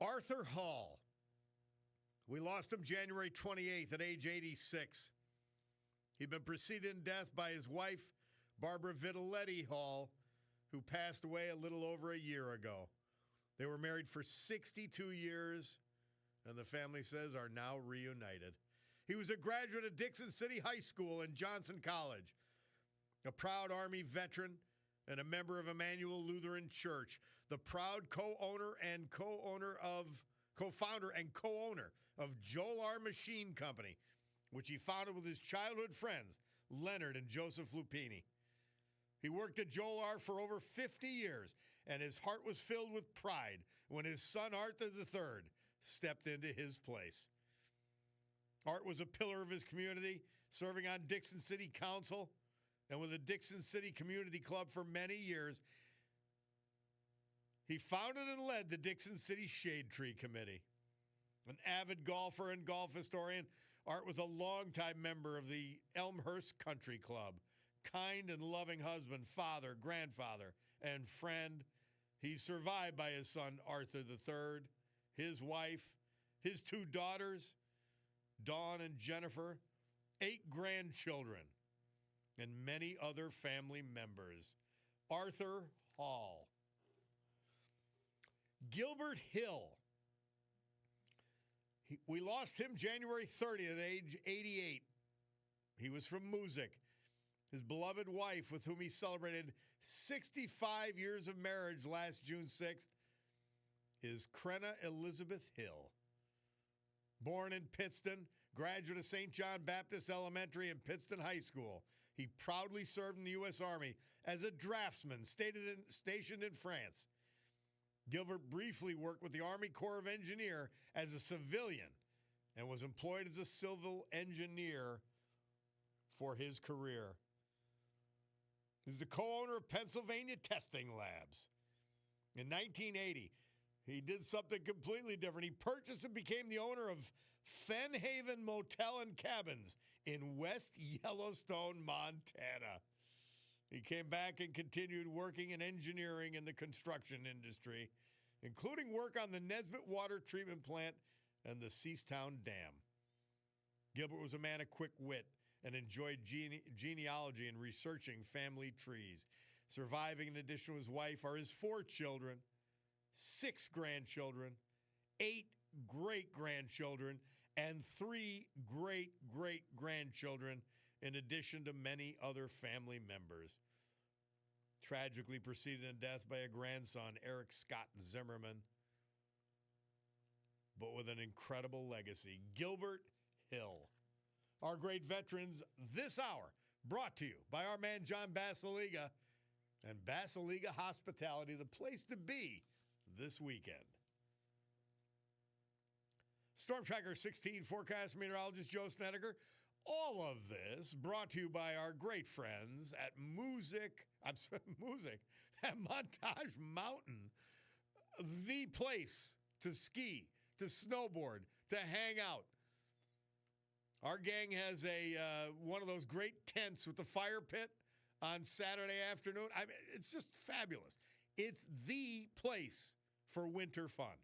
Speaker 1: Arthur Hall. We lost him January 28th at age 86. He'd been preceded in death by his wife, Barbara Vitelletti Hall, who passed away a little over a year ago. They were married for 62 years, and the family says are now reunited. He was a graduate of Dixon City High School and Johnson College, a proud Army veteran and a member of Emmanuel Lutheran Church, the proud co-founder and co-owner of Joel R. Machine Company, which he founded with his childhood friends, Leonard and Joseph Lupini. He worked at Joel R. for over 50 years, and his heart was filled with pride when his son Arthur III stepped into his place. Art was a pillar of his community, serving on Dixon City Council and with the Dixon City Community Club for many years. He founded and led the Dixon City Shade Tree Committee. An avid golfer and golf historian, Art was a longtime member of the Elmhurst Country Club. Kind and loving husband, father, grandfather, and friend. He's survived by his son, Arthur III, his wife, his two daughters, Dawn and Jennifer, 8 grandchildren, and many other family members. Arthur Hall. Gilbert Hill. We lost him January 30th at age 88. He was from Music. His beloved wife, with whom he celebrated 65 years of marriage last June 6th, is Crenna Elizabeth Hill. Born in Pittston, graduate of St. John Baptist Elementary and Pittston High School, he proudly served in the U.S. Army as a draftsman stationed in France. Gilbert briefly worked with the Army Corps of Engineers as a civilian and was employed as a civil engineer for his career. He's the co-owner of Pennsylvania Testing Labs. In 1980, he did something completely different. He purchased and became the owner of Fenhaven Motel and Cabins in West Yellowstone, Montana. He came back and continued working in engineering in the construction industry, including work on the Nesbitt Water Treatment Plant and the Seastown Dam. Gilbert was a man of quick wit and enjoyed genealogy and researching family trees. Surviving, in addition to his wife, are his 4 children, 6 grandchildren, 8 great-grandchildren, and 3 great-great-grandchildren, in addition to many other family members. Tragically preceded in death by a grandson, Eric Scott Zimmerman, but with an incredible legacy. Gilbert Hill. Our great veterans this hour, brought to you by our man John Basiliga and Basiliga Hospitality, the place to be this weekend. Storm Tracker 16 forecast meteorologist Joe Snedeker. All of this brought to you by our great friends at Music at Montage Mountain, the place to ski, to snowboard, to hang out. Our gang has one of those great tents with the fire pit on Saturday afternoon. It's just fabulous. It's the place for winter fun.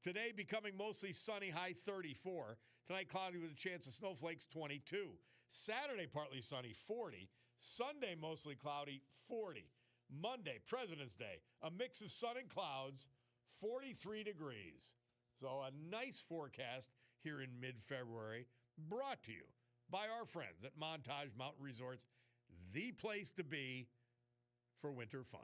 Speaker 1: Today becoming mostly sunny, high 34. Tonight cloudy with a chance of snowflakes, 22. Saturday partly sunny, 40. Sunday mostly cloudy, 40. Monday, President's Day, a mix of sun and clouds, 43 degrees. So a nice forecast here in mid-February, brought to you by our friends at Montage Mountain Resorts, the place to be for winter fun.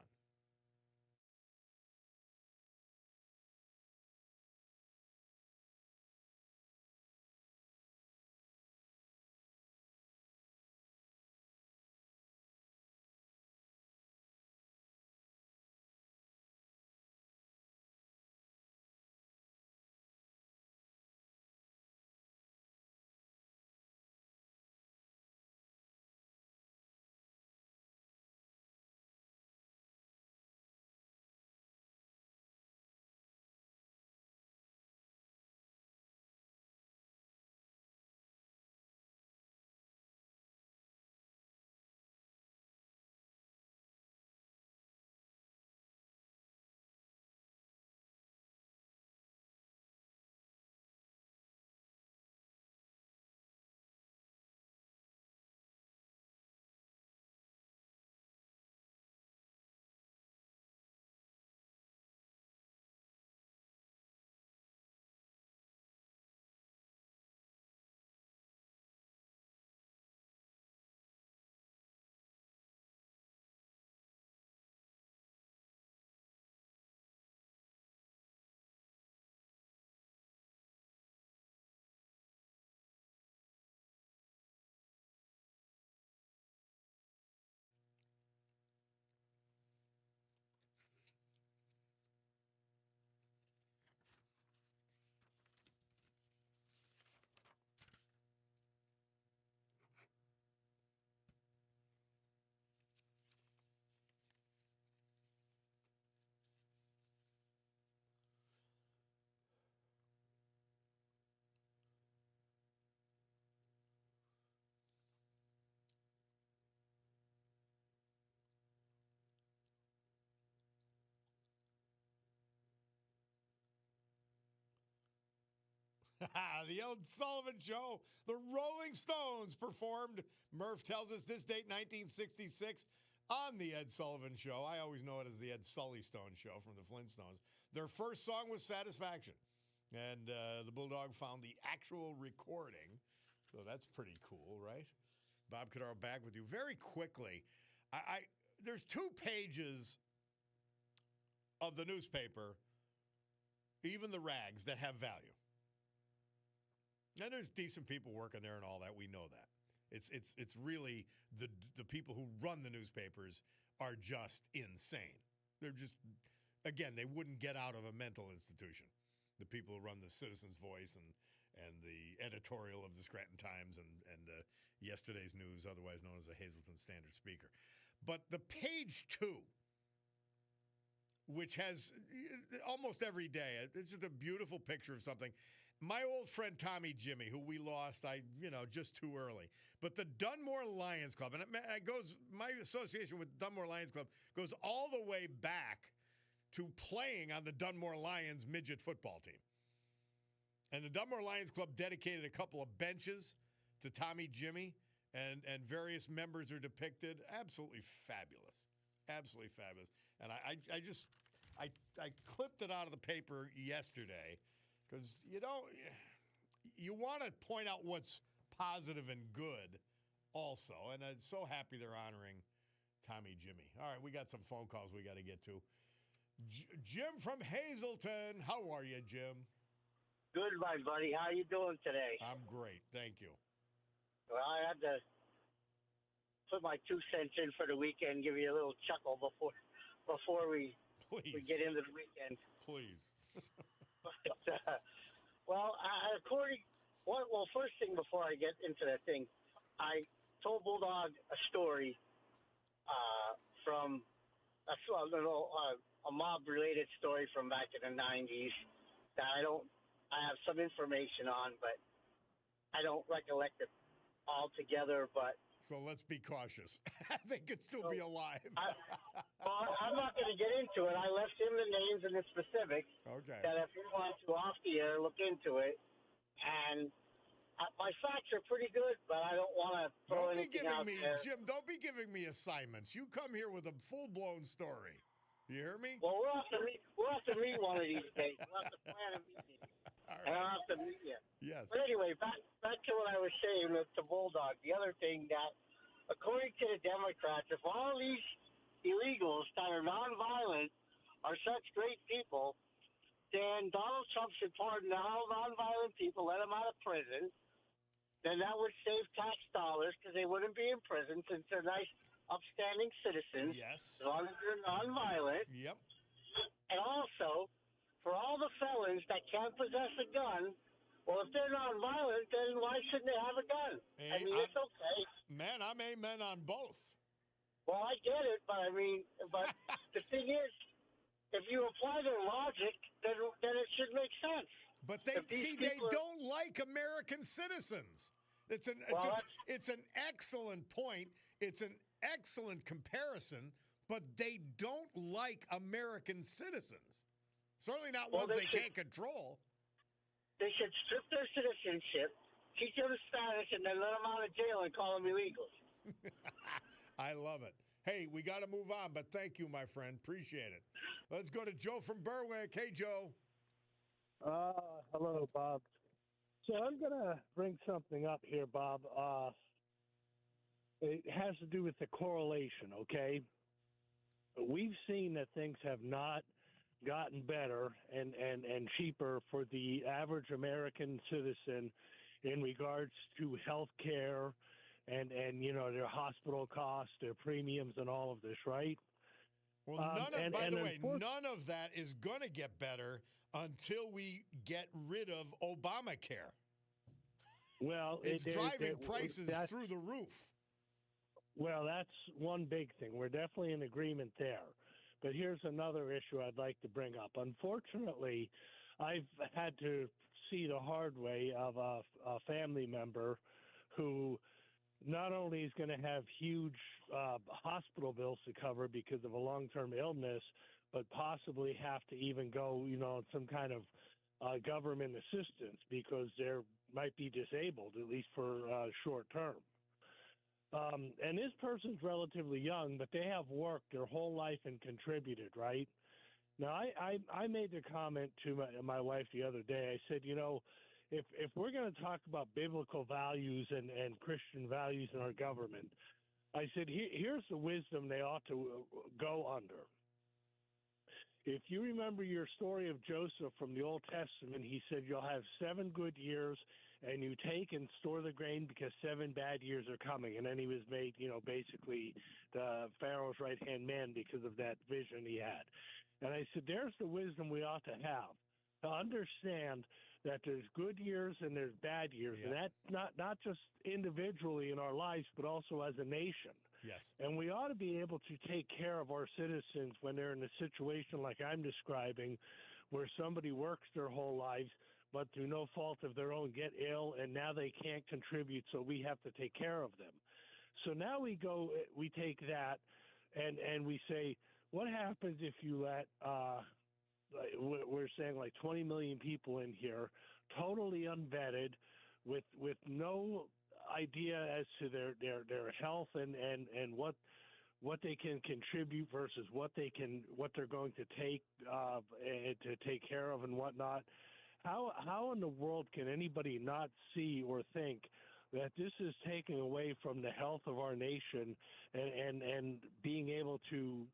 Speaker 1: The Ed Sullivan Show. The Rolling Stones performed, Murph tells us, this date, 1966, on the Ed Sullivan Show. I always know it as the Ed Sully Stone Show from the Flintstones. Their first song was Satisfaction. And the Bulldog found the actual recording. So that's pretty cool, right? Bob Cordaro back with you. Very quickly, there's 2 pages of the newspaper, even the rags, that have value. And there's decent people working there and all that. We know that. It's really the people who run the newspapers are just insane. They're just, again, they wouldn't get out of a mental institution. The people who run the Citizen's Voice and the editorial of the Scranton Times and yesterday's news, otherwise known as the Hazleton Standard Speaker. But the page 2, which has almost every day, it's just a beautiful picture of something. My old friend Tommy Jimmy, who we lost, just too early. But the Dunmore Lions Club, and it goes, my association with Dunmore Lions Club goes all the way back to playing on the Dunmore Lions midget football team. And the Dunmore Lions Club dedicated a couple of benches to Tommy Jimmy, and various members are depicted. Absolutely fabulous. Absolutely fabulous. And I clipped it out of the paper yesterday because, you want to point out what's positive and good also. And I'm so happy they're honoring Tommy Jimmy. All right, we got some phone calls we got to get to. Jim from Hazleton. How are you, Jim?
Speaker 4: Good, my buddy. How you doing today?
Speaker 1: I'm great. Thank you.
Speaker 4: Well, I had to put my 2 cents in for the weekend, give you a little chuckle before we get into the weekend.
Speaker 1: Please.
Speaker 4: First thing before I get into that thing, I told Bulldog a story from a mob-related story from back in the 90s that I have some information on, but I don't recollect it altogether. But
Speaker 1: So let's be cautious. They could still be alive.
Speaker 4: I'm not going to get into it. I left him the names and the specifics.
Speaker 1: Okay.
Speaker 4: That if he wants to off the air, look into it. And my facts are pretty good, but I don't want to throw anything out there.
Speaker 1: Jim, don't be giving me assignments. You come here with a full-blown story. You hear me?
Speaker 4: Well, we'll have to meet one of these days. We'll have to plan a meeting. All right. And I'll have to meet you.
Speaker 1: Yes.
Speaker 4: But anyway, back to what I was saying with the Bulldog. The other thing that, according to the Democrats, if all these illegals that are nonviolent are such great people, then Donald Trump should pardon all nonviolent people, let them out of prison. Then that would save tax dollars because they wouldn't be in prison since they're nice, upstanding citizens.
Speaker 1: Yes.
Speaker 4: As long as they're nonviolent.
Speaker 1: Yep.
Speaker 4: And also, for all the felons that can't possess a gun, well, if they're nonviolent, then why shouldn't they have a gun? I mean, it's okay.
Speaker 1: Man, I'm amen on both.
Speaker 4: Well, I get it, but the thing is, if you apply their logic, then it should make sense.
Speaker 1: But they don't like American citizens. It's an excellent point. It's an excellent comparison, but they don't like American citizens. Certainly not ones they can't control.
Speaker 4: They should strip their citizenship, teach them Spanish, and then let them out of jail and call them illegals.
Speaker 1: I love it. Hey, we got to move on, but thank you, my friend. Appreciate it. Let's go to Joe from Berwick. Hey, Joe.
Speaker 5: Hello, Bob. So I'm going to bring something up here, Bob. It has to do with the correlation, okay? We've seen that things have not gotten better and cheaper for the average American citizen in regards to health care and their hospital costs, their premiums, and all of this, right?
Speaker 1: Well, none of that is going to get better until we get rid of Obamacare.
Speaker 5: Well,
Speaker 1: it's driving prices through the roof.
Speaker 5: Well, that's one big thing. We're definitely in agreement there. But here's another issue I'd like to bring up. Unfortunately, I've had to see the hard way of a family member who not only is going to have huge hospital bills to cover because of a long-term illness, but possibly have to even go, some kind of government assistance because they might be disabled, at least for short term. And this person's relatively young, but they have worked their whole life and contributed, right? Now, I made the comment to my wife the other day. I said, if we're going to talk about biblical values and Christian values in our government, I said, here's the wisdom they ought to go under. If you remember your story of Joseph from the Old Testament, he said, you'll have 7 good years, and you take and store the grain because 7 bad years are coming. And then he was made, basically the Pharaoh's right-hand man because of that vision he had. And I said, there's the wisdom we ought to have, to understand that there's good years and there's bad years. Yeah. And that's not just individually in our lives, but also as a nation.
Speaker 1: Yes.
Speaker 5: And we ought to be able to take care of our citizens when they're in a situation like I'm describing, where somebody works their whole lives, but through no fault of their own get ill, and now they can't contribute, so we have to take care of them. So now we take that, and we say, what happens if you let, we're saying like 20 million people in here, totally unvetted, with no idea as to their health and what they can contribute versus what they're going to take to take care of and whatnot. How in the world can anybody not see or think that this is taking away from the health of our nation and being able to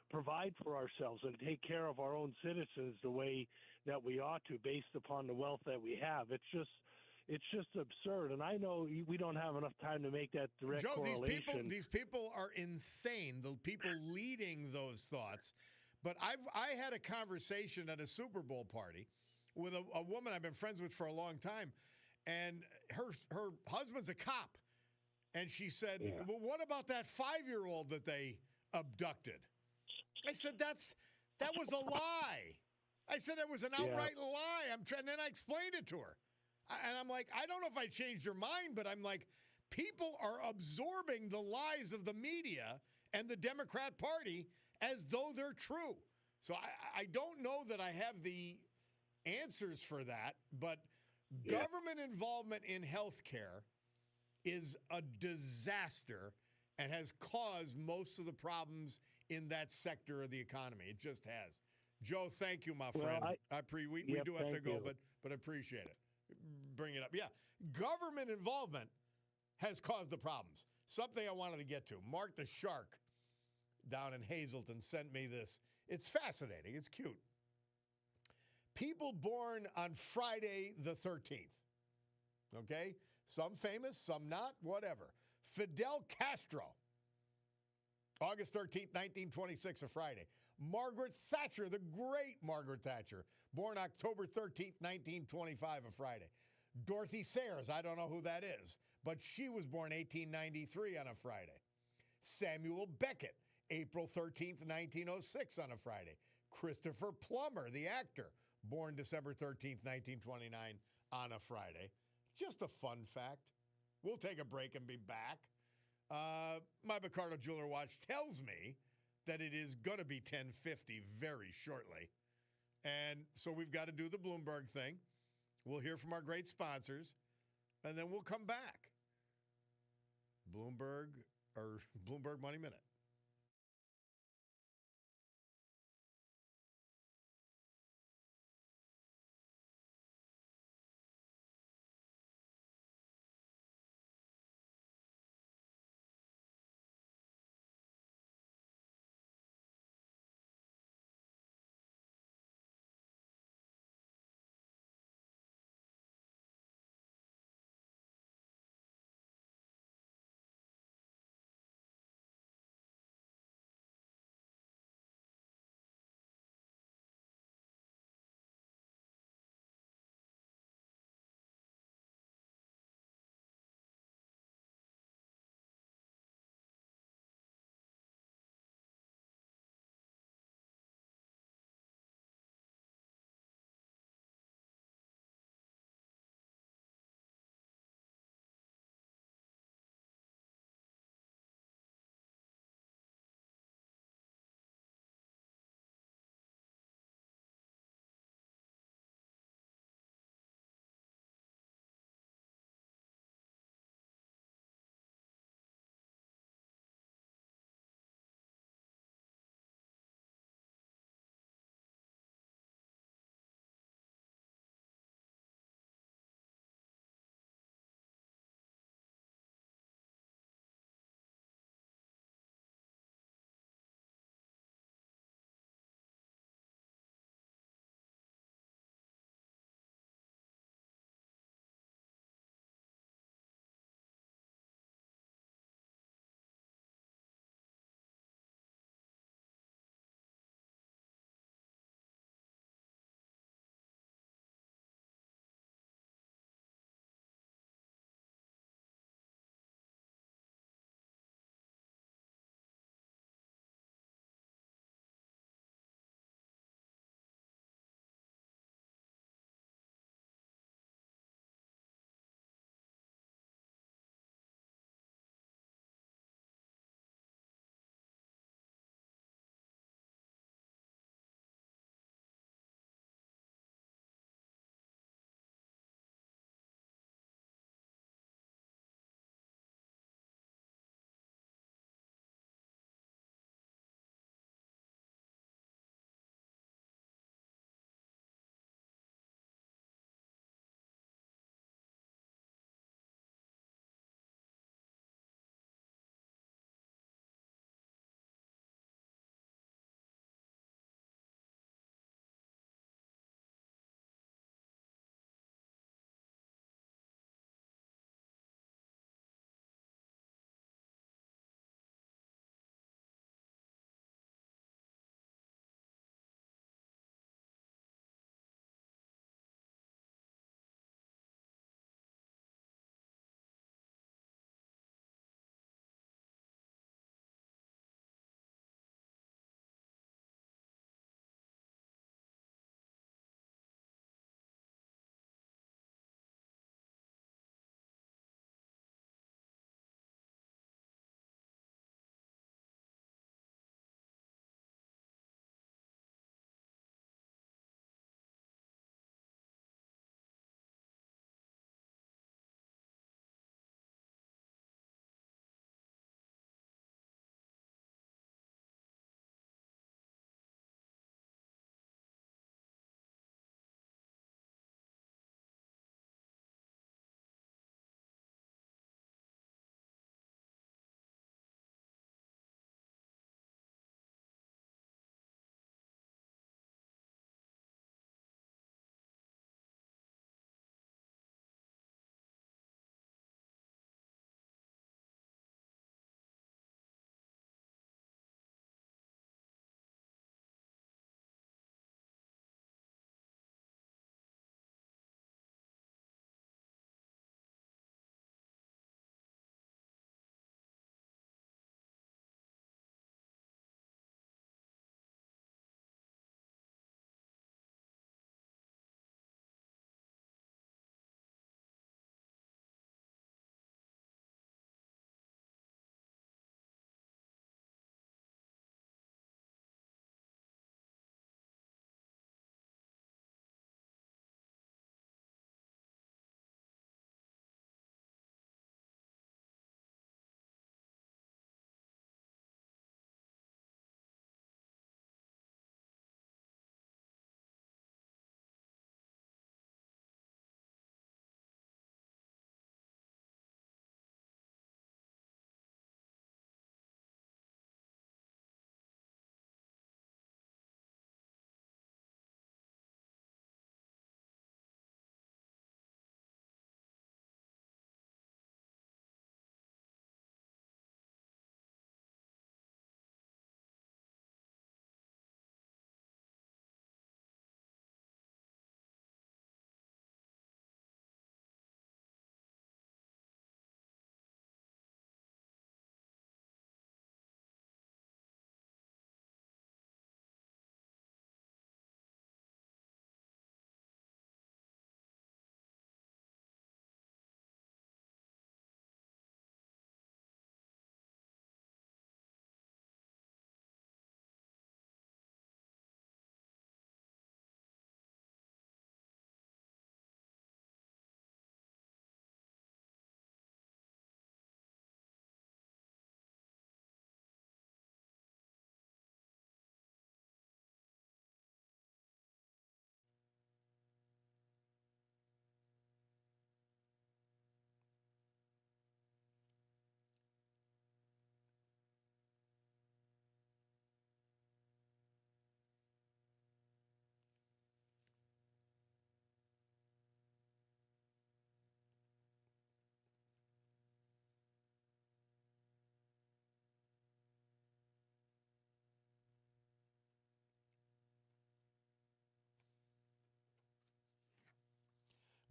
Speaker 5: provide for ourselves and take care of our own citizens the way that we ought to based upon the wealth that we have? It's just absurd, and I know we don't have enough time to make that direct correlation.
Speaker 1: These people are insane, the people leading those thoughts. But I had a conversation at a Super Bowl party with a woman I've been friends with for a long time, and her husband's a cop. And she said, well, what about that 5-year-old that they abducted? I said, that was a lie. I said it was an outright lie. And then I explained it to her. And I'm like, I don't know if I changed your mind, but I'm like, people are absorbing the lies of the media and the Democrat Party as though they're true. So I don't know that I have the answers for that, but government involvement in healthcare is a disaster and has caused most of the problems in that sector of the economy. It just has. Joe, thank you, my friend. We do have to go, but I appreciate it. Bring it up. Yeah, government involvement has caused the problems. Something I wanted to get to. Mark the Shark down in Hazleton sent me this. It's fascinating. It's cute. People born on Friday the 13th. Okay? Some famous, some not, whatever. Fidel Castro, August 13th, 1926, a Friday. Margaret Thatcher, the great Margaret Thatcher, born October 13th, 1925, a Friday. Dorothy Sayers, I don't know who that is, but she was born 1893 on a Friday. Samuel Beckett, April 13th, 1906, on a Friday. Christopher Plummer, the actor, born December 13th, 1929, on a Friday. Just a fun fact. We'll take a break and be back. My Picardo Jeweler Watch tells me that it is going to be 10:50 very shortly. And so we've got to do the Bloomberg thing. We'll hear from our great sponsors, and then we'll come back. Bloomberg Money Minute.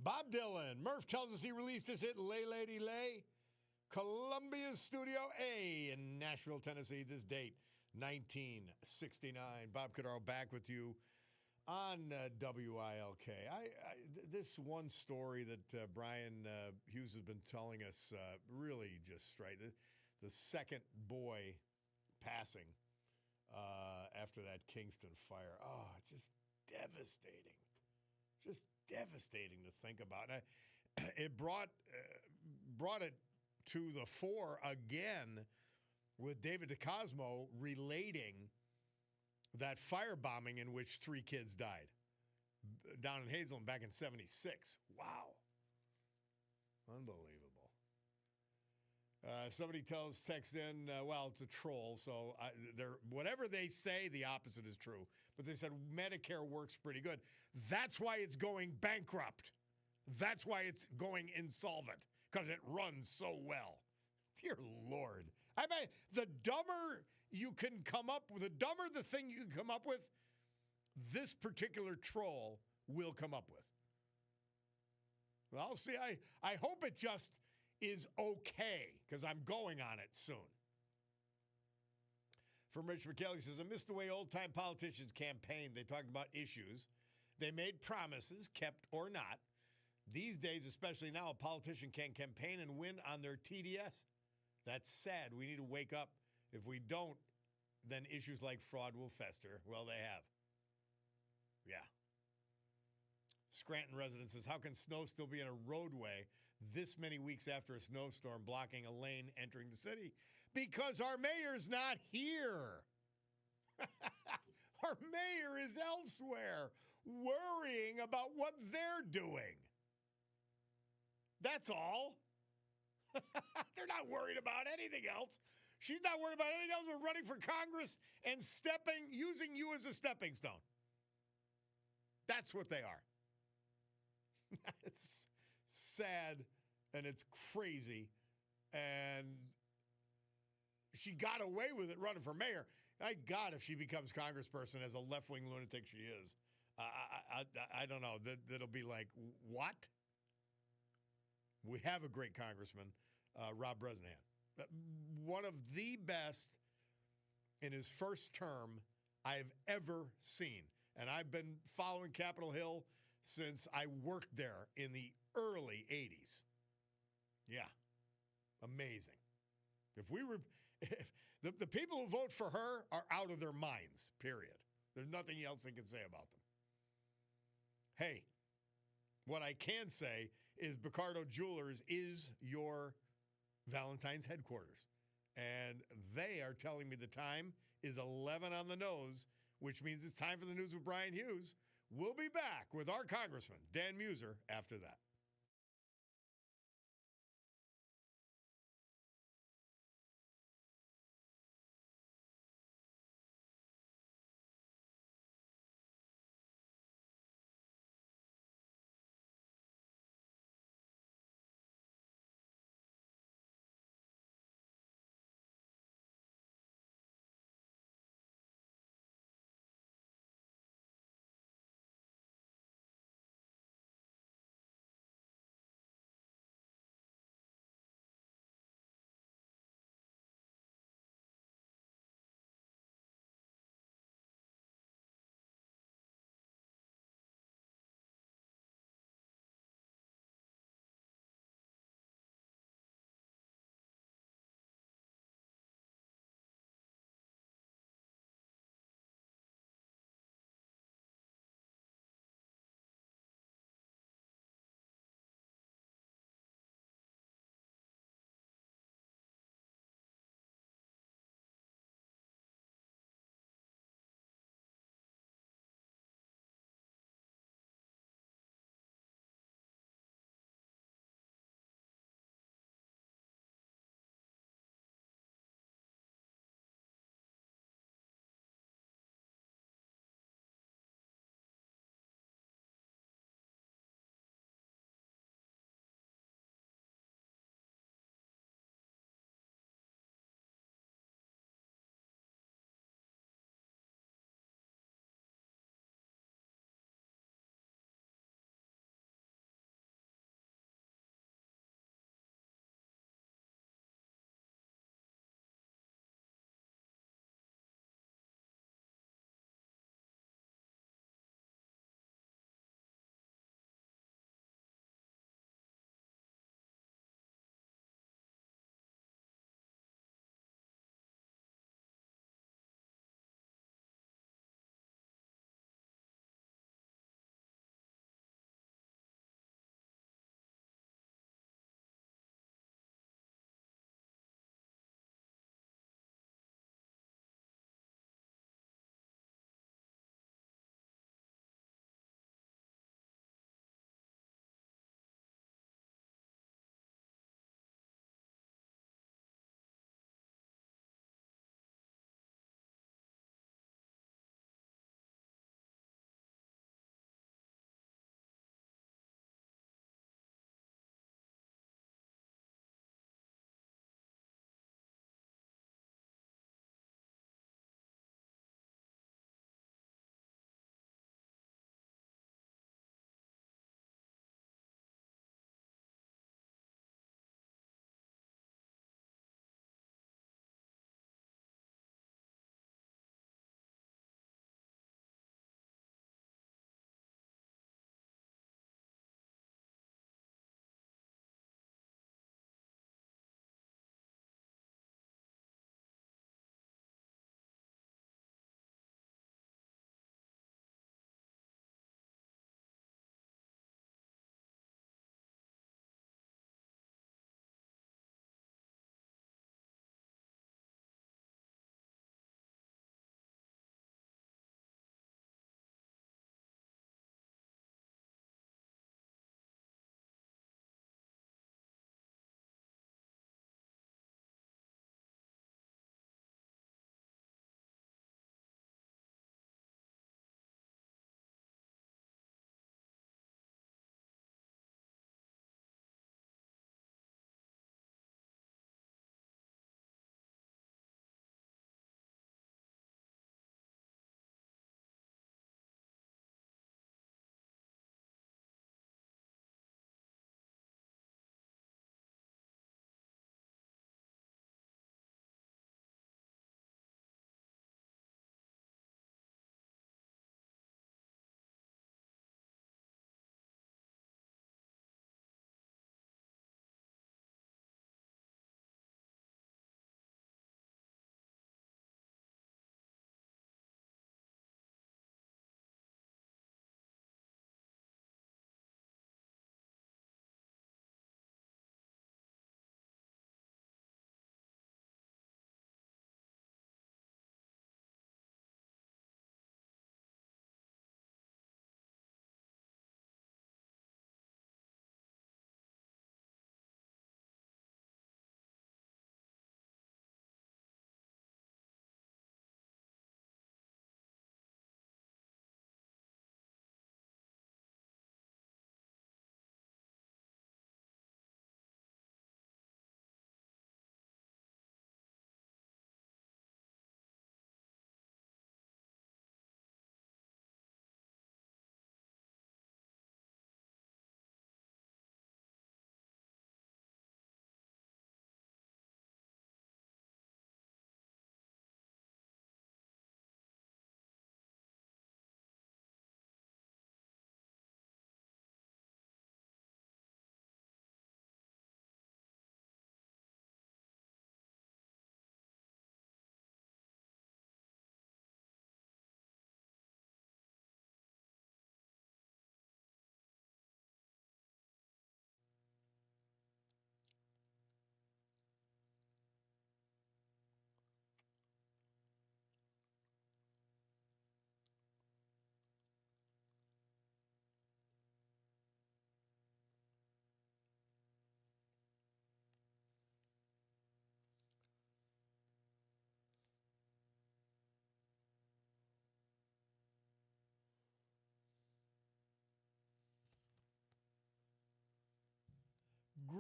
Speaker 1: Bob Dylan. Murph tells us he released his hit Lay Lady Lay. Columbia Studio A in Nashville, Tennessee. This date, 1969. Bob Cordaro back with you on WILK. This one story that Brian Hughes has been telling us really just straight. The second boy passing after that Kingston fire. Oh, just devastating. Just devastating to think about. And it brought it to the fore again with David DeCosmo relating that firebombing in which 3 kids died down in Hazelton back in 76. Wow. Unbelievable. Somebody text in, well, it's a troll, so whatever they say, the opposite is true. But they said Medicare works pretty good. That's why it's going bankrupt. That's why it's going insolvent, because it runs so well. Dear Lord. I mean, the dumber you can come up with, the dumber the thing you can come up with, this particular troll will come up with. Well, see, I hope it just is okay, because I'm going on it soon. From Rich McKelly says, I miss the way old-time politicians campaigned. They talked about issues. They made promises, kept or not. These days, especially now, a politician can campaign and win on their TDS. That's sad. We need to wake up. If we don't, then issues like fraud will fester. Well, they have. Yeah. Scranton resident says, how can snow still be in a roadway this many weeks after a snowstorm blocking a lane entering the city? Because our mayor's not here. Our mayor is elsewhere, worrying about what they're doing. That's all. They're not worried about anything else. She's not worried about anything else but running for Congress and using you as a stepping stone. That's what they are. It's sad and it's crazy. And she got away with it running for mayor. My God, if she becomes congressperson as a left-wing lunatic she is, I don't know. That'll be like, what? We have a great congressman, Rob Bresnahan. One of the best in his first term I've ever seen. And I've been following Capitol Hill since I worked there in the early 80s. Yeah. Amazing. The people who vote for her are out of their minds, period. There's nothing else they can say about them. Hey, what I can say is Picardo Jewelers is your Valentine's headquarters. And they are telling me the time is 11 on the nose, which means it's time for the news with Brian Hughes. We'll be back with our Congressman, Dan Muser, after that.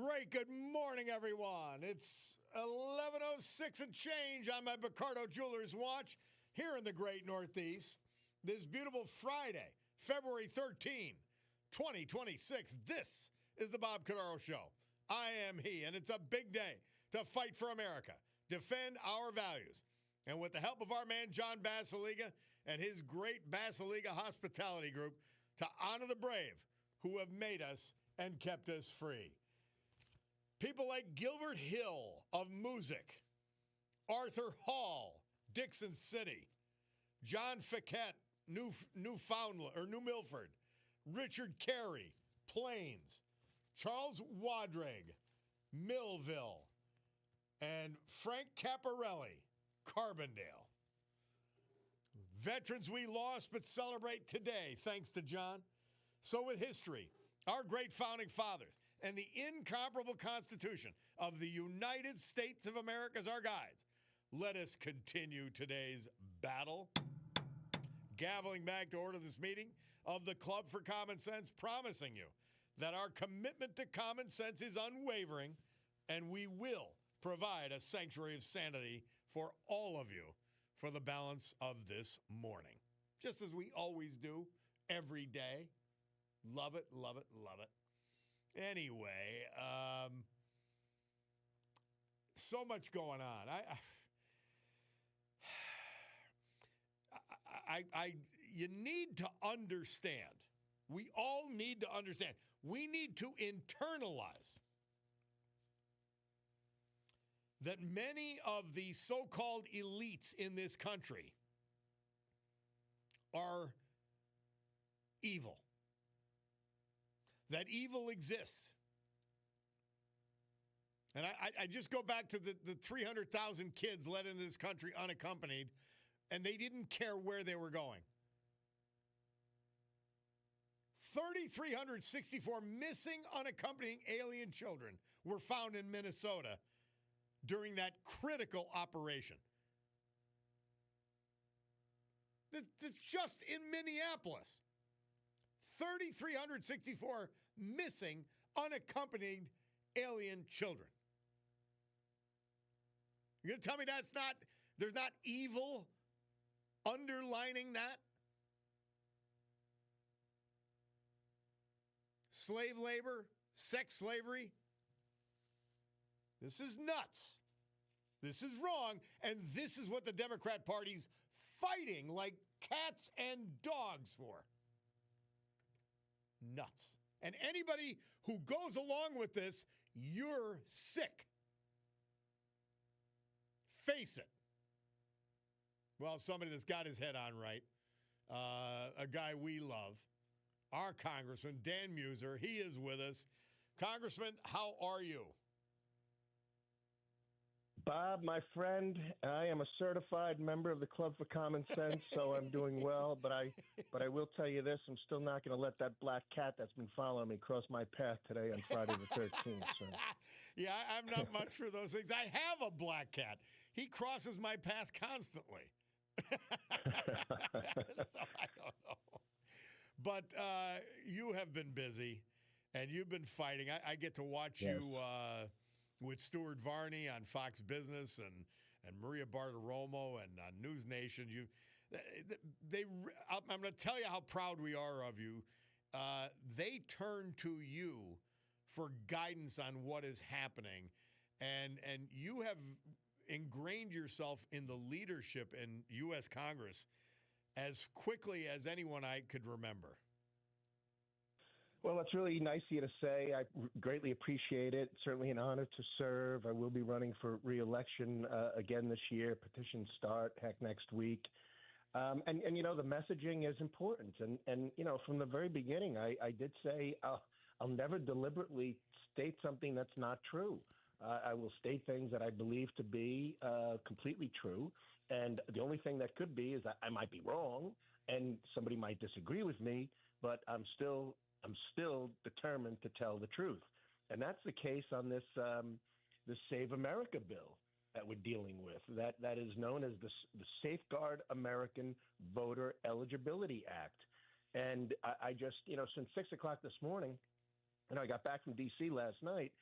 Speaker 1: great good morning, everyone. It's 11:06 and change on my Cordaro Jewelers watch here in the great Northeast. This beautiful Friday, February 13, 2026. This is the Bob Cordaro Show. I am he, and it's a big day to fight for America, defend our values. And with the help of our man, John Basiliga, and his great Basiliga Hospitality Group, to honor the brave who have made us and kept us free. People like Gilbert Hill of Music, Arthur Hall, Dixon City, John Fiquette, Newfoundland or New Milford, Richard Carey, Plains, Charles Wadrig, Millville, and Frank Caparelli, Carbondale. Veterans we lost but celebrate today, thanks to John. So with history, our great founding fathers, and the incomparable Constitution of the United States of America as our guides, let us continue today's battle. Gaveling back to order this meeting of the Club for Common Sense, promising you that our commitment to common sense is unwavering, and we will provide a sanctuary of sanity for all of you for the balance of this morning, just as we always do every day. Love it, love it, love it. Anyway, so much going on. You need to understand. We all need to understand. We need to internalize that many of the so-called elites in this country are evil. That evil exists. And I just go back to the 300,000 kids led into this country unaccompanied, and they didn't care where they were going. 3,364 missing unaccompanied alien children were found in Minnesota during that critical operation. That's just in Minneapolis. 3,364 missing unaccompanied alien children. You're going to tell me there's not evil underlining that? Slave labor, sex slavery. This is nuts. This is wrong, and this is what the Democrat Party's fighting like cats and dogs for. Nuts. And anybody who goes along with this, you're sick. Face it. Well, somebody that's got his head on right, a guy we love, our Congressman, Dan Muser, he is with us. Congressman, how are you?
Speaker 6: Bob, my friend, I am a certified member of the Club for Common Sense, so I'm doing well. But I will tell you this: I'm still not going to let that black cat that's been following me cross my path today on Friday the 13th. So.
Speaker 1: Yeah, I'm not much for those things. I have a black cat. He crosses my path constantly. So I don't know. But you have been busy, and you've been fighting. I get to watch you with Stuart Varney on Fox Business and Maria Bartiromo and on News Nation. I'm going to tell you how proud we are of you. They turn to you for guidance on what is happening, and you have ingrained yourself in the leadership in U.S. Congress as quickly as anyone I could remember.
Speaker 6: Well, that's really nice of you to say. I greatly appreciate it. Certainly an honor to serve. I will be running for re-election again this year. Petitions start, next week. And you know, the messaging is important. And you know, from the very beginning, I did say I'll never deliberately state something that's not true. I will state things that I believe to be completely true. And the only thing that could be is that I might be wrong and somebody might disagree with me, but I'm still determined to tell the truth. And that's the case on this Save America bill that we're dealing with. That is known as the Safeguard American Voter Eligibility Act. And I just, you know, since 6 o'clock this morning, and I got back from D.C. last night,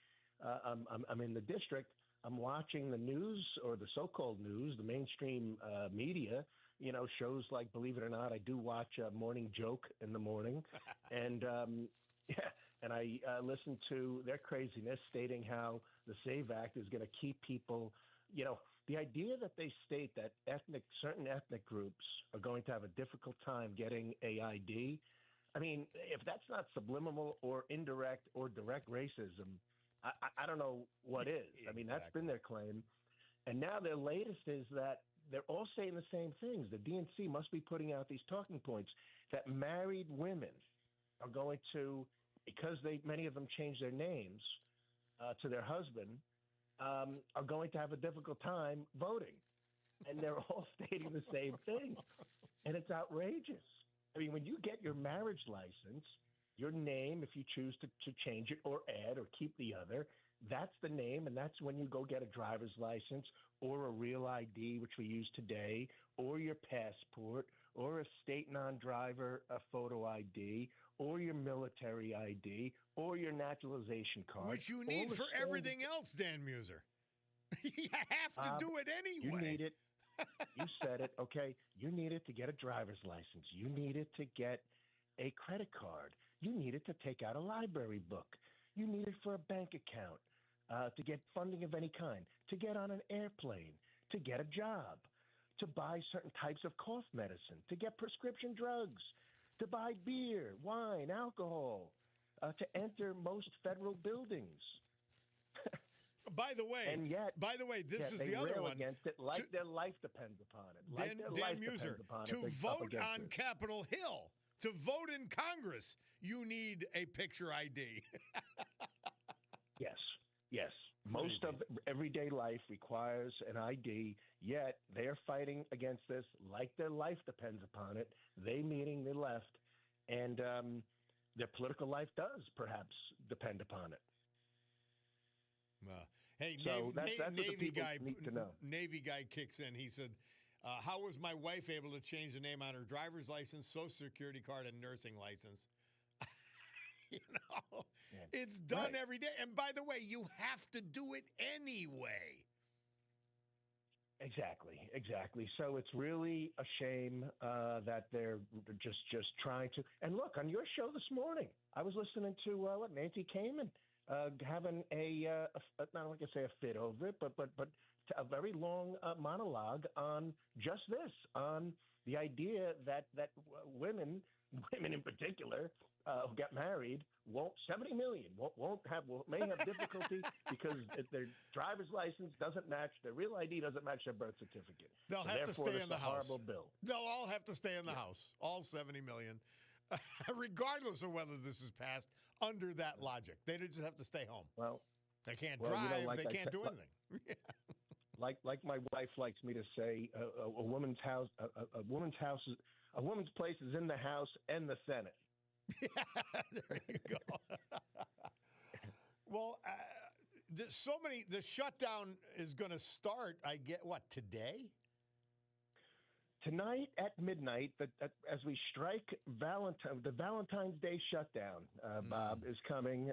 Speaker 6: I'm in the district. I'm watching the news or the so-called news, the mainstream media. Shows like, believe it or not, I do watch Morning Joke in the morning, and and I listen to their craziness, stating how the SAVE Act is going to keep people. The idea that they state that certain ethnic groups are going to have a difficult time getting AID. I mean, if that's not subliminal or indirect or direct racism, I don't know what is.
Speaker 1: Exactly.
Speaker 6: I mean, that's been their claim. And now their latest is that they're all saying the same things. The DNC must be putting out these talking points that married women are going to, because many of them changed their names to their husband, are going to have a difficult time voting. And they're all stating the same thing. And it's outrageous. I mean, when you get your marriage license, your name, if you choose to change it or add or keep the other, that's the name, and that's when you go get a driver's license or a real ID, which we use today, or your passport, or a state non-driver photo ID, or your military ID, or your naturalization card.
Speaker 1: Which you need for everything else, Dan Muser. You have to do it anyway.
Speaker 6: You need it. You said it, okay? You need it to get a driver's license. You need it to get a credit card. You need it to take out a library book. You need it for a bank account, to get funding of any kind, to get on an airplane, to get a job, to buy certain types of cough medicine, to get prescription drugs, to buy beer, wine, alcohol, to enter most federal buildings.
Speaker 1: By the way, this is the other one.
Speaker 6: Against it, like their life depends upon it.
Speaker 1: Dan Muser, to vote on Capitol Hill, to vote in Congress, you need a picture ID.
Speaker 6: Yes. Most of everyday life requires an ID, yet they're fighting against this like their life depends upon it, they meaning the left, and their political life does perhaps depend upon it.
Speaker 1: Hey,
Speaker 6: so that's
Speaker 1: Navy guy
Speaker 6: need to know.
Speaker 1: Navy guy kicks in. He said, how was my wife able to change the name on her driver's license, social security card, and nursing license? It's done every day. And by the way, you have to do it anyway.
Speaker 6: Exactly. So it's really a shame that they're just trying to. And look, on your show this morning, I was listening to Nancy Kamen having not like I say a fit over it, but a very long monologue on just this, on the idea that women in particular who get married may have difficulty because their driver's license doesn't match, their real ID doesn't match their birth certificate.
Speaker 1: They'll have to stay in the house.
Speaker 6: Horrible bill.
Speaker 1: They'll all have to stay in the house, all 70 million, regardless of whether this is passed under that logic. They just have to stay home.
Speaker 6: Well,
Speaker 1: they can't drive. They can't do anything.
Speaker 6: Like my wife likes me to say, a woman's house, a woman's place is in the House and the Senate.
Speaker 1: There you go. Well, the shutdown is going to start, today?
Speaker 6: Tonight at midnight, as we strike the Valentine's Day shutdown, Bob, is coming.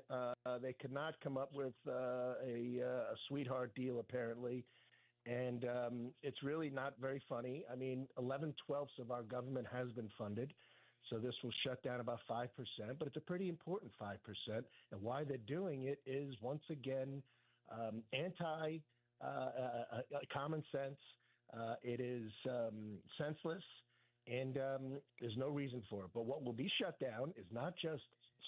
Speaker 6: They could not come up with a sweetheart deal, apparently. And it's really not very funny. I mean, 11/12 of our government has been funded. So this will shut down about 5%, but it's a pretty important 5%. And why they're doing it is, once again, common sense. It is senseless, and there's no reason for it. But what will be shut down is not just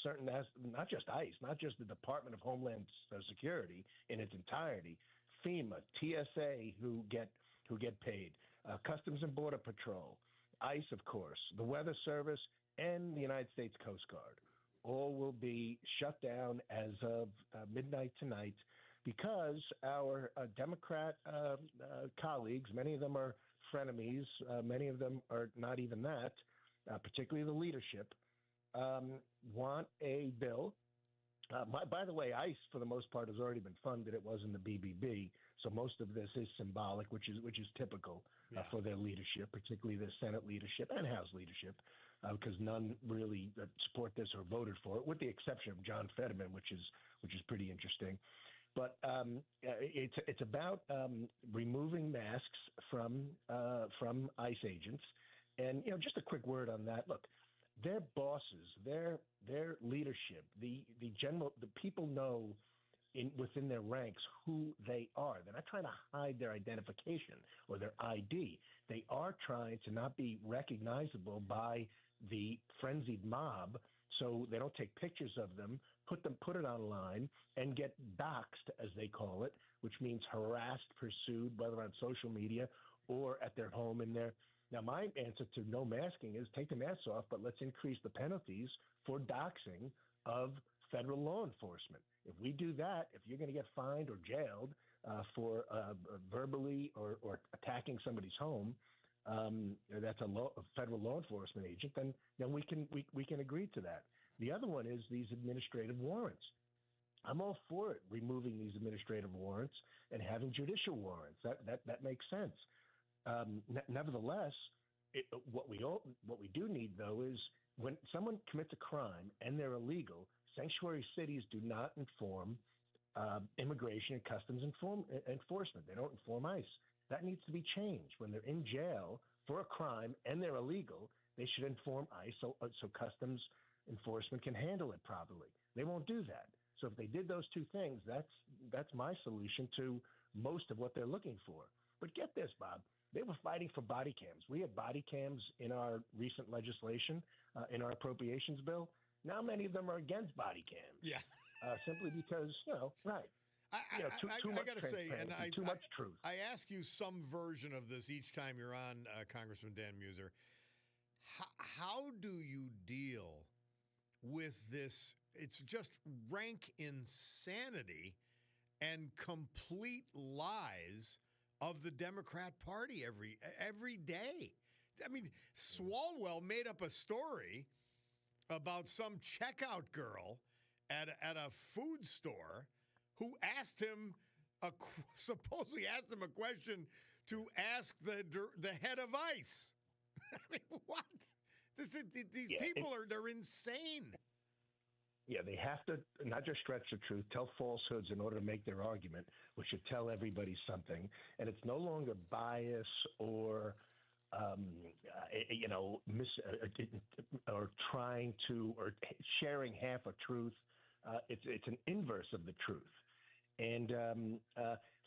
Speaker 6: ICE, not just the Department of Homeland Security in its entirety, FEMA, TSA, who get paid, Customs and Border Patrol, ICE, of course, the Weather Service, and the United States Coast Guard. All will be shut down as of midnight tonight because our Democrat colleagues, many of them are frenemies, many of them are not even that, particularly the leadership, want a bill. By the way, ICE, for the most part, has already been funded. It was in the BBB, so most of this is symbolic, which is typical for their leadership, particularly the Senate leadership and House leadership, because none really support this or voted for it, with the exception of John Fetterman, which is pretty interesting. But it's about removing masks from ICE agents, and just a quick word on that. Look, their bosses, their leadership, the people know within their ranks who they are. They're not trying to hide their identification or their ID. They are trying to not be recognizable by the frenzied mob, so they don't take pictures of them, put it online, and get doxxed, as they call it, which means harassed, pursued, whether on social media or at their home in their. Now, my answer to no masking is take the masks off, but let's increase the penalties for doxing of federal law enforcement. If we do that, if you're going to get fined or jailed for verbally or attacking somebody's home, that's a federal law enforcement agent, then we can agree to that. The other one is these administrative warrants. I'm all for it, removing these administrative warrants and having judicial warrants. That makes sense. Nevertheless, what we do need, though, is when someone commits a crime and they're illegal, sanctuary cities do not inform immigration and customs enforcement. They don't inform ICE. That needs to be changed. When they're in jail for a crime and they're illegal, they should inform ICE so customs enforcement can handle it properly. They won't do that. So if they did those two things, that's my solution to most of what they're looking for. But get this, Bob. They were fighting for body cams. We had body cams in our recent legislation, in our appropriations bill. Now many of them are against body cams.
Speaker 1: Yeah.
Speaker 6: Simply because, right.
Speaker 1: I got to say, and
Speaker 6: too much truth.
Speaker 1: I ask you some version of this each time you're on, Congressman Dan Muser. How do you deal with this? It's just rank insanity and complete lies of the Democrat Party every day. I mean, Swalwell made up a story about some checkout girl at a food store who supposedly asked him a question to ask the head of ICE. I mean, what? These people they're insane.
Speaker 6: Yeah, they have to not just stretch the truth, tell falsehoods in order to make their argument, which should tell everybody something. And it's no longer bias or or trying to or sharing half a truth. It's an inverse of the truth. And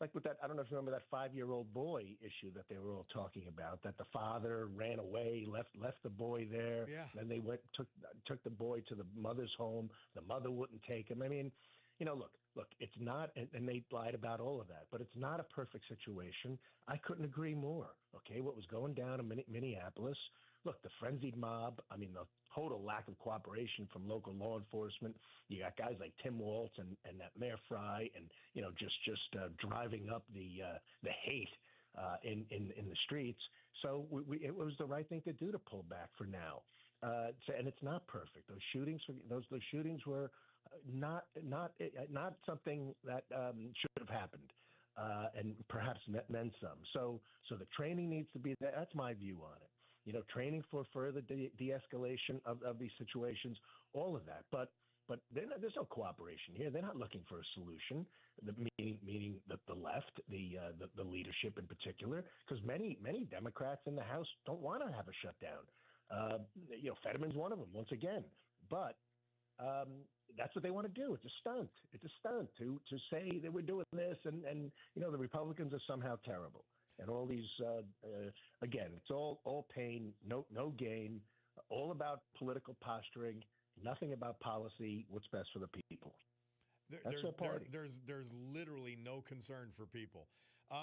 Speaker 6: like with that, I don't know if you remember that 5-year-old boy issue that they were all talking about, that the father ran away, left the boy there.
Speaker 1: Yeah.
Speaker 6: Then they took the boy to the mother's home. The mother wouldn't take him. I mean, look, it's not, and they lied about all of that, but it's not a perfect situation. I couldn't agree more. Okay, what was going down in Minneapolis, look, the frenzied mob, I mean, the total lack of cooperation from local law enforcement. You got guys like Tim Waltz and that Mayor Fry, and just driving up the hate in the streets. So it was the right thing to do to pull back for now. And it's not perfect. Those shootings were not something that should have happened, and perhaps meant some. So the training needs to be there. That's my view on it. Training for further de-escalation of these situations, all of that. But there's no cooperation here. They're not looking for a solution, meaning the left, the leadership in particular, because many Democrats in the House don't want to have a shutdown. Fetterman's one of them, once again. But that's what they want to do. It's a stunt. It's a stunt to say that we're doing this, and the Republicans are somehow terrible. And all these, again, it's all pain, no gain, all about political posturing, nothing about policy, what's best for the people. That's their party.
Speaker 1: There's literally no concern for people.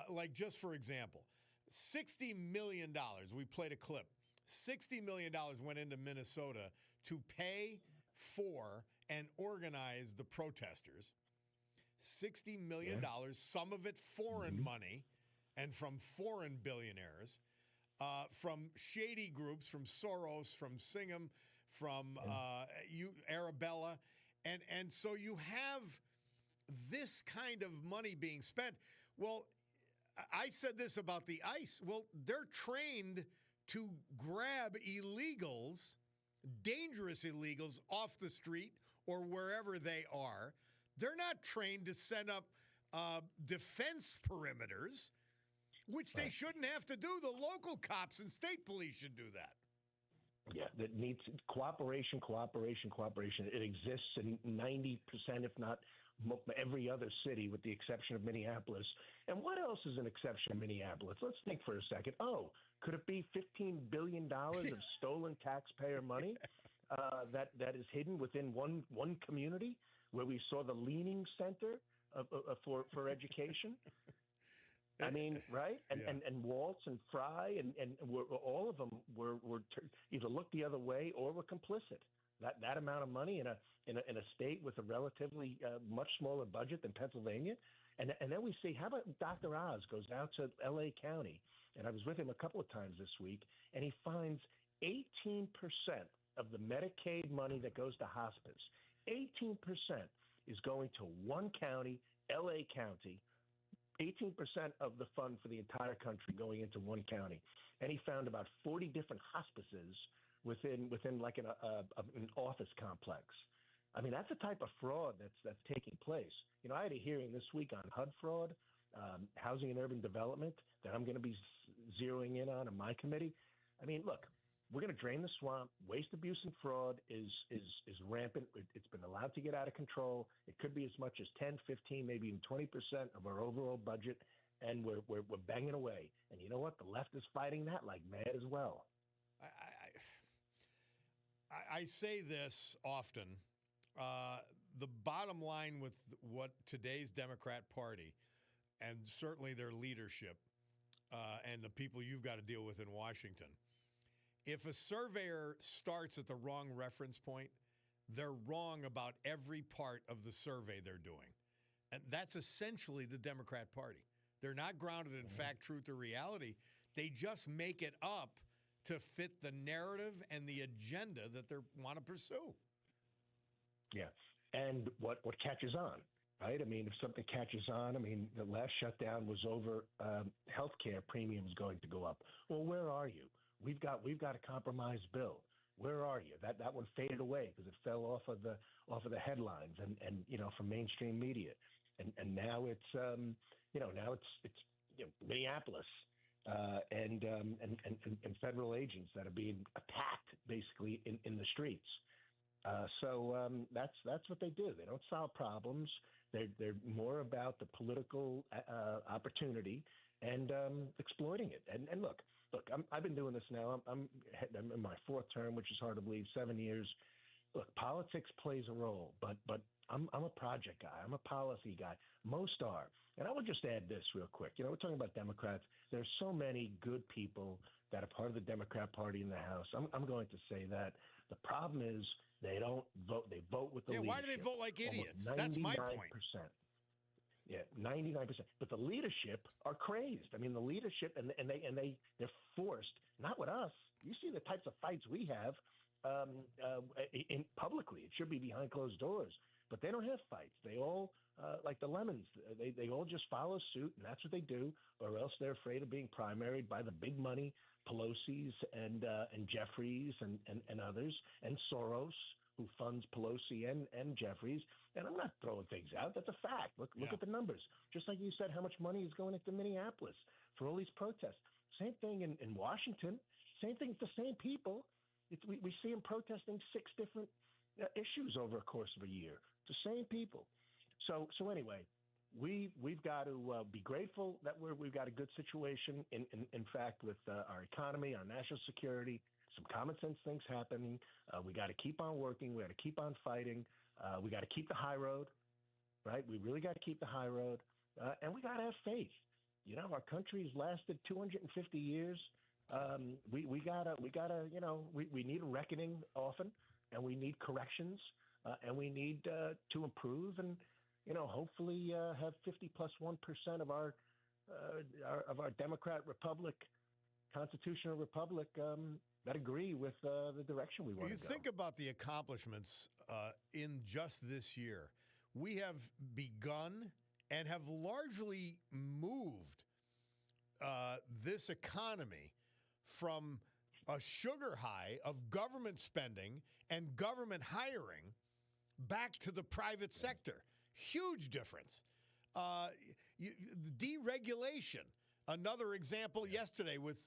Speaker 1: Like, just for example, $60 million, we played a clip, $60 million went into Minnesota to pay for and organize the protesters. $60 million, some of it foreign money, and from foreign billionaires, from shady groups, from Soros, from Singham, from Arabella. And so you have this kind of money being spent. Well, I said this about the ICE. Well, they're trained to grab illegals, dangerous illegals, off the street or wherever they are. They're not trained to send up defense perimeters, which they shouldn't have to do. The local cops and state police should do that.
Speaker 6: Yeah, that needs cooperation. It exists in 90%, if not every other city, with the exception of Minneapolis. And what else is an exception of Minneapolis? Let's think for a second. Oh, could it be $15 billion of stolen taxpayer money that is hidden within one community where we saw the leaning center for education? I mean, right? And Waltz and Fry and all of them were either looked the other way or were complicit. That amount of money in a state with a relatively much smaller budget than Pennsylvania, and then we see, how about Dr. Oz goes out to L.A. County, and I was with him a couple of times this week, and he finds 18% of the Medicaid money that goes to hospice, 18% is going to one county, L.A. County. 18% of the fund for the entire country going into one county, and he found about 40 different hospices within like an office complex. I mean, that's the type of fraud that's taking place. You know, I had a hearing this week on HUD fraud, housing and urban development, that I'm going to be zeroing in on my committee. I mean, look, we're going to drain the swamp. Waste, abuse, and fraud is rampant. It's been allowed to get out of control. It could be as much as 10, 15, maybe even 20% of our overall budget, and we're banging away. And you know what? The left is fighting that like mad as well.
Speaker 1: I say this often. The bottom line with what today's Democrat Party, and certainly their leadership, and the people you've got to deal with in Washington, if a surveyor starts at the wrong reference point, they're wrong about every part of the survey they're doing. And that's essentially the Democrat Party. They're not grounded in fact, truth, or reality. They just make it up to fit the narrative and the agenda that they want to pursue.
Speaker 6: Yeah. And what catches on, right? I mean, if something catches on, I mean, the last shutdown was over healthcare premiums going to go up. Well, where are you? We've got a compromised bill. Where are you? That one faded away because it fell off of the headlines and from mainstream media. And now it's Minneapolis and federal agents that are being attacked basically in the streets. So that's what they do. They don't solve problems. They're more about the political opportunity and exploiting it. And look, I've been doing this now. I'm in my fourth term, which is hard to believe, 7 years. Look, politics plays a role, but I'm a project guy. I'm a policy guy. Most are. And I would just add this real quick. You know, we're talking about Democrats. There's so many good people that are part of the Democrat Party in the House. I'm going to say that. The problem is they don't vote. They vote with the leadership.
Speaker 1: Why do they vote like idiots? That's my point.
Speaker 6: Yeah, 99%. But the leadership are crazed. I mean, the leadership and they're forced. Not with us. You see the types of fights we have in publicly. It should be behind closed doors. But they don't have fights. They all like the lemons. They all just follow suit, and that's what they do. Or else they're afraid of being primaried by the big money Pelosi's and Jeffries and others, and Soros, who funds Pelosi and Jeffries. And I'm not throwing things out. That's a fact. Look at the numbers. Just like you said, how much money is going into Minneapolis for all these protests. Same thing in Washington. Same thing. It's the same people. We see them protesting 6 different issues over a course of a year. It's the same people. So anyway, we've got to be grateful that we've got a good situation. In fact, with our economy, our national security, some common sense things happening. We got to keep on working. We got to keep on fighting. We got to keep the high road, right? We really got to keep the high road, and we got to have faith. You know, our country's lasted 250 years. We need a reckoning often, and we need corrections, and we need to improve, and hopefully have 50+1% of our Democrat Republic, constitutional republic, that agree with the direction we want to go.
Speaker 1: You think about the accomplishments in just this year. We have begun and have largely moved this economy from a sugar high of government spending and government hiring back to the private sector. Huge difference. Uh, Deregulation. Another example yesterday with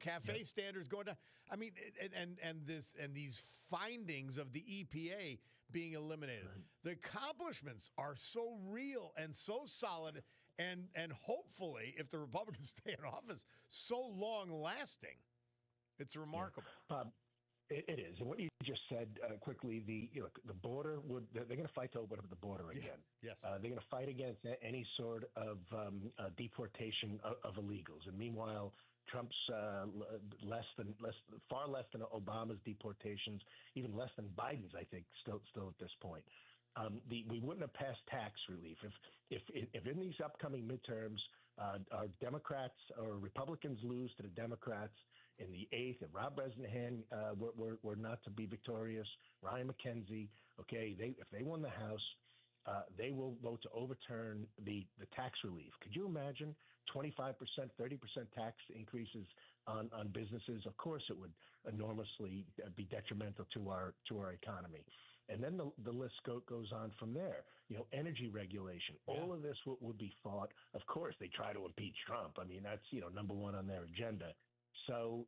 Speaker 1: cafe standards going down. I mean, and these findings of the EPA being eliminated.
Speaker 6: Right.
Speaker 1: The accomplishments are so real and so solid, and hopefully, if the Republicans stay in office, so long lasting. It's remarkable.
Speaker 6: Bob, it is. And what you just said quickly, the border they're going to fight to open up the border again.
Speaker 1: Yes.
Speaker 6: They're going to fight against any sort of deportation of illegals. And meanwhile, Trump's far less than Obama's deportations, even less than Biden's, I think, still at this point. We wouldn't have passed tax relief if in these upcoming midterms our Democrats or Republicans lose to the Democrats in the 8th, and Rob Bresnahan were not to be victorious, Ryan McKenzie, okay, if they won the House, they will vote to overturn the tax relief. Could you imagine 25%, 30% tax increases on businesses? Of course, it would enormously be detrimental to our economy. And then the list goes on from there. Energy regulation. Yeah. All of this would be fought. Of course, they try to impeach Trump. I mean, that's number one on their agenda. So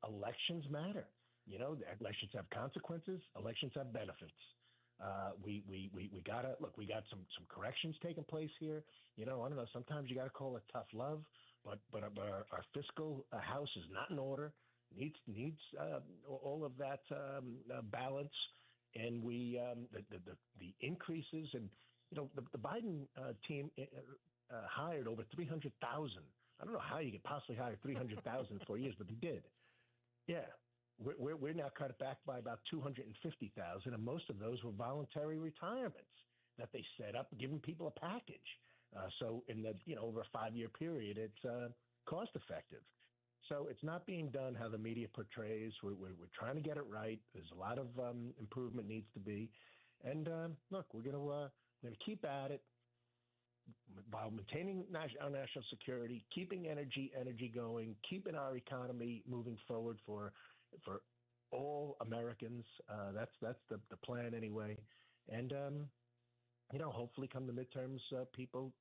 Speaker 6: elections matter. Elections have consequences. Elections have benefits. We gotta look. We got some corrections taking place here. I don't know. Sometimes you gotta call it tough love, but our fiscal house is not in order. Needs all of that balance. And the increases, and the Biden team hired over 300,000. I don't know how you could possibly hire 300,000 in 4 years, but they did. Yeah, we're now cut back by about 250,000, and most of those were voluntary retirements that they set up, giving people a package. So in the over a 5-year period, it's cost effective. So it's not being done how the media portrays. We're trying to get it right. There's a lot of improvement needs to be, and look, we're gonna keep at it while maintaining our national security, keeping energy going, keeping our economy moving forward for all Americans. That's the plan anyway, and hopefully come the midterms, people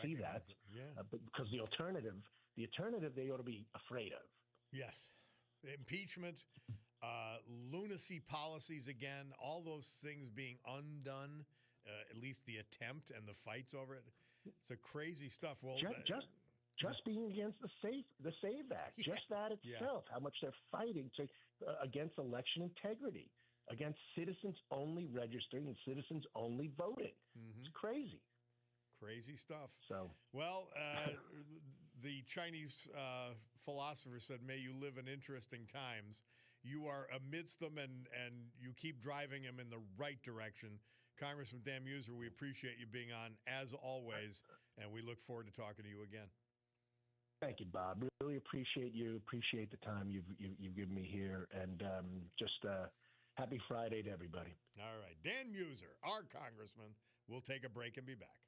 Speaker 6: see that.
Speaker 1: Yeah.
Speaker 6: Because the alternative they ought to be afraid of.
Speaker 1: Yes. Impeachment, lunacy policies again, all those things being undone, at least the attempt and the fights over it. It's a crazy stuff. Well,
Speaker 6: just being against the SAVE Act, just that itself, how much they're fighting against election integrity, against citizens only registering and citizens only voting. Mm-hmm. It's crazy.
Speaker 1: Crazy stuff.
Speaker 6: So,
Speaker 1: well, the Chinese philosopher said, "May you live in interesting times." You are amidst them, and you keep driving them in the right direction. Congressman Dan Muser, we appreciate you being on as always, and we look forward to talking to you again.
Speaker 6: Thank you, Bob. Really appreciate you. Appreciate the time you've given me here, and just happy Friday to everybody.
Speaker 1: All right, Dan Muser, our congressman. We'll take a break and be back.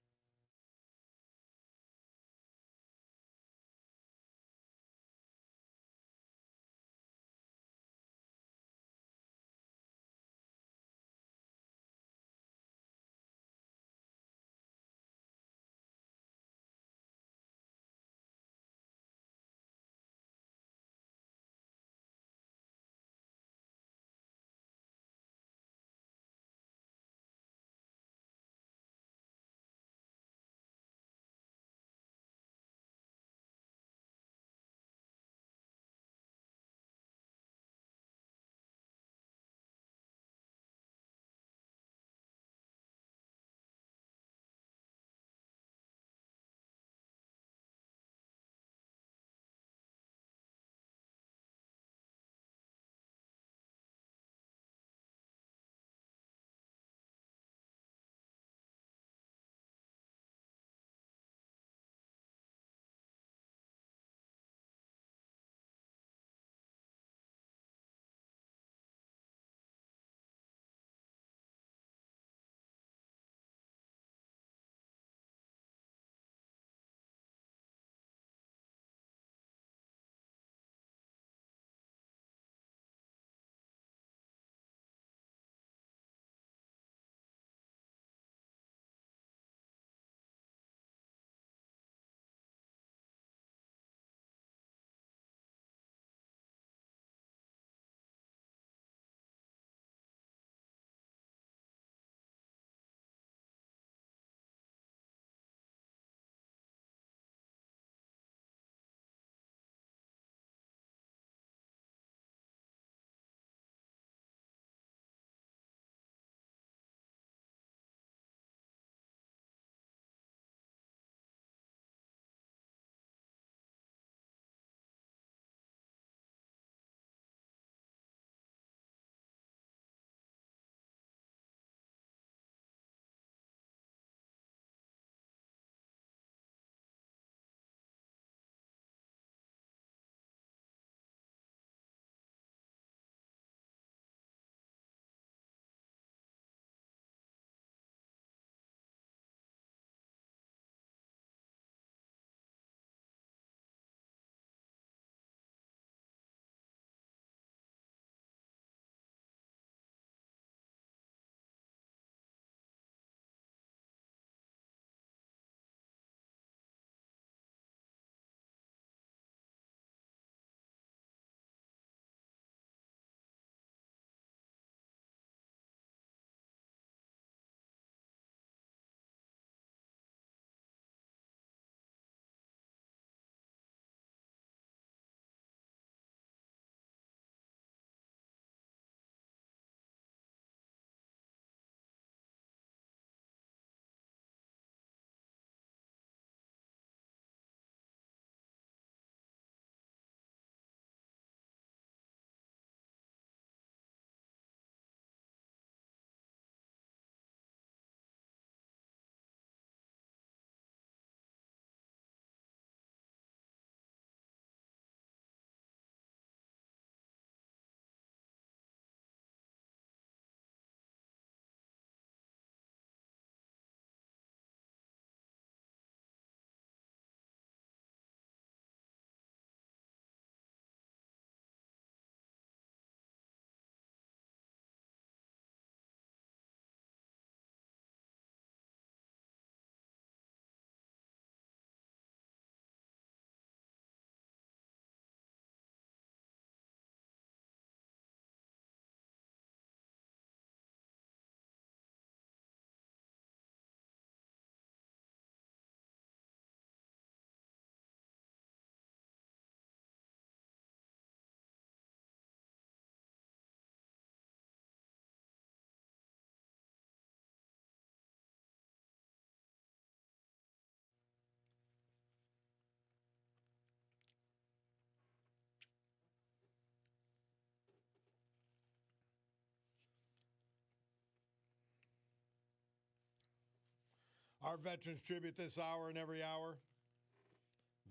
Speaker 1: Our Veterans Tribute this hour and every hour,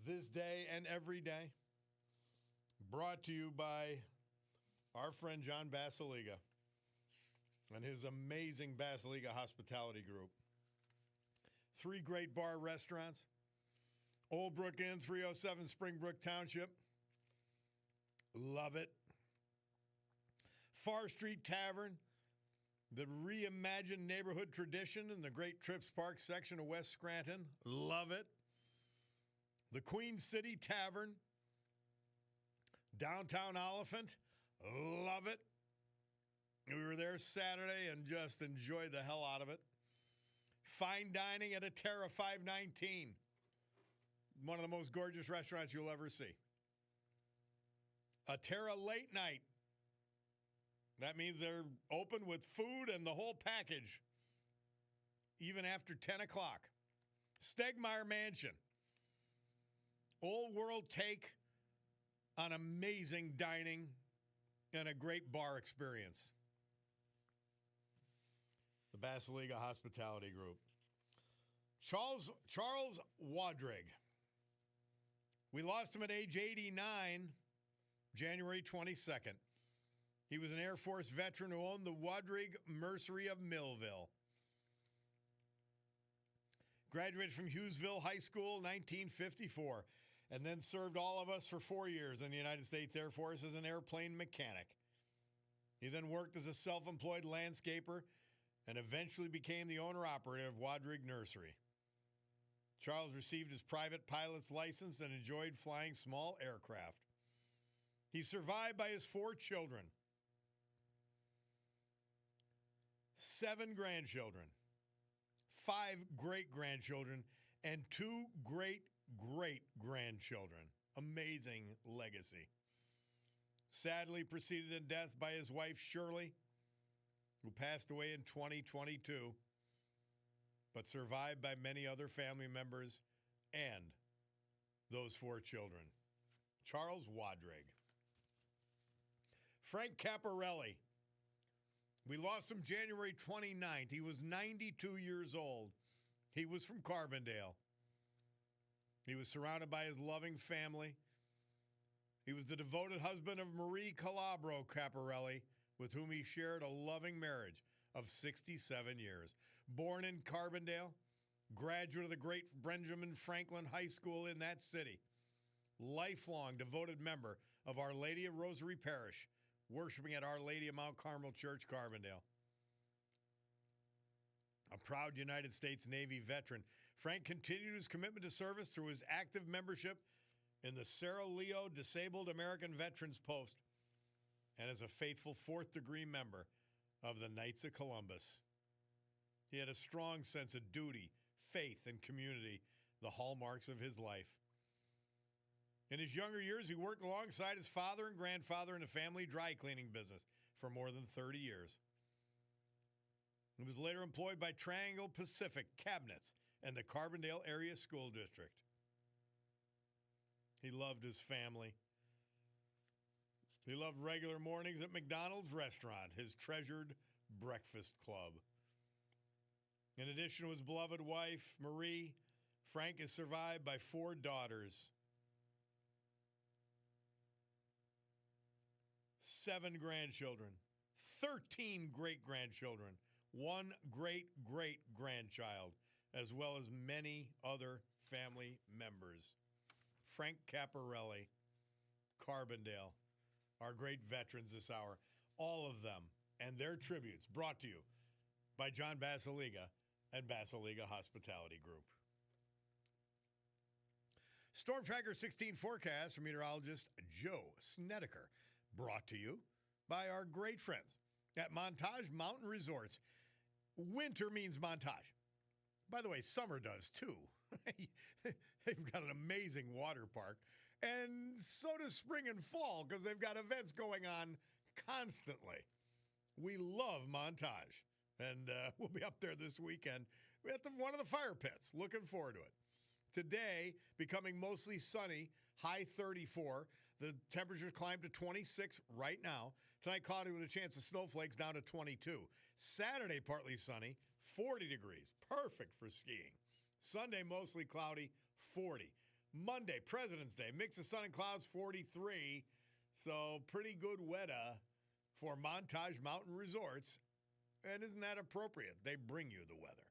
Speaker 1: this day and every day, brought to you by our friend John Basiliga and his amazing Basiliga Hospitality Group. 3 great bar restaurants. Old Brook Inn, 307 Springbrook Township. Love it. Far Street Tavern, the reimagined neighborhood tradition in the Great Trips Park section of West Scranton. Love it. The Queen City Tavern, downtown Oliphant. Love it. We were there Saturday and just enjoyed the hell out of it. Fine dining at Atera 519. One of the most gorgeous restaurants you'll ever see. Atera Late Night. That means they're open with food and the whole package, even after 10 o'clock. Stegmeyer Mansion. Old world take on amazing dining and a great bar experience. The Basiliga Hospitality Group. Charles Wadrig. We lost him at age 89, January 22nd. He was an Air Force veteran who owned the Wadrig Mercery of Millville. Graduated from Hughesville High School, 1954, and then served all of us for 4 years in the United States Air Force as an airplane mechanic. He then worked as a self-employed landscaper and eventually became the owner-operator of Wadrig Nursery. Charles received his private pilot's license and enjoyed flying small aircraft. He's survived by his 4 children, 7 grandchildren, 5 great-grandchildren, and 2 great-great-grandchildren. Amazing legacy. Sadly preceded in death by his wife, Shirley, who passed away in 2022, but survived by many other family members and those 4 children. Charles Wadrig. Frank Caparelli. We lost him January 29th. He was 92 years old. He was from Carbondale. He was surrounded by his loving family. He was the devoted husband of Marie Calabro Caparelli, with whom he shared a loving marriage of 67 years. Born in Carbondale, graduate of the great Benjamin Franklin High School in that city. Lifelong devoted member of Our Lady of Rosary Parish, worshiping at Our Lady of Mount Carmel Church, Carbondale. A proud United States Navy veteran, Frank continued his commitment to service through his active membership in the Cerro Leo Disabled American Veterans Post and as a faithful 4th-degree member of the Knights of Columbus. He had a strong sense of duty, faith, and community, the hallmarks of his life. In his younger years, he worked alongside his father and grandfather in a family dry cleaning business for more than 30 years. He was later employed by Triangle Pacific Cabinets and the Carbondale Area School District. He loved his family. He loved regular mornings at McDonald's restaurant, his treasured breakfast club. In addition to his beloved wife, Marie, Frank is survived by 4 daughters, 7 grandchildren, 13 great-grandchildren, 1 great-great-grandchild, as well as many other family members. Frank Caparelli, Carbondale, our great veterans this hour, all of them and their tributes brought to you by John Basiliga and Basiliga Hospitality Group. Storm Tracker 16 forecast from meteorologist Joe Snedeker, brought to you by our great friends at Montage Mountain Resorts. Winter means Montage. By the way, summer does too. They've got an amazing water park, and so does spring and fall because they've got events going on constantly. We love Montage, and we'll be up there this weekend at one of the fire pits. Looking forward to it. Today, becoming mostly sunny, high 34. The temperatures climb to 26 right now. Tonight, cloudy with a chance of snowflakes down to 22. Saturday, partly sunny, 40 degrees. Perfect for skiing. Sunday, mostly cloudy, 40. Monday, President's Day, mix of sun and clouds, 43. So pretty good weather for Montage Mountain Resorts. And isn't that appropriate? They bring you the weather.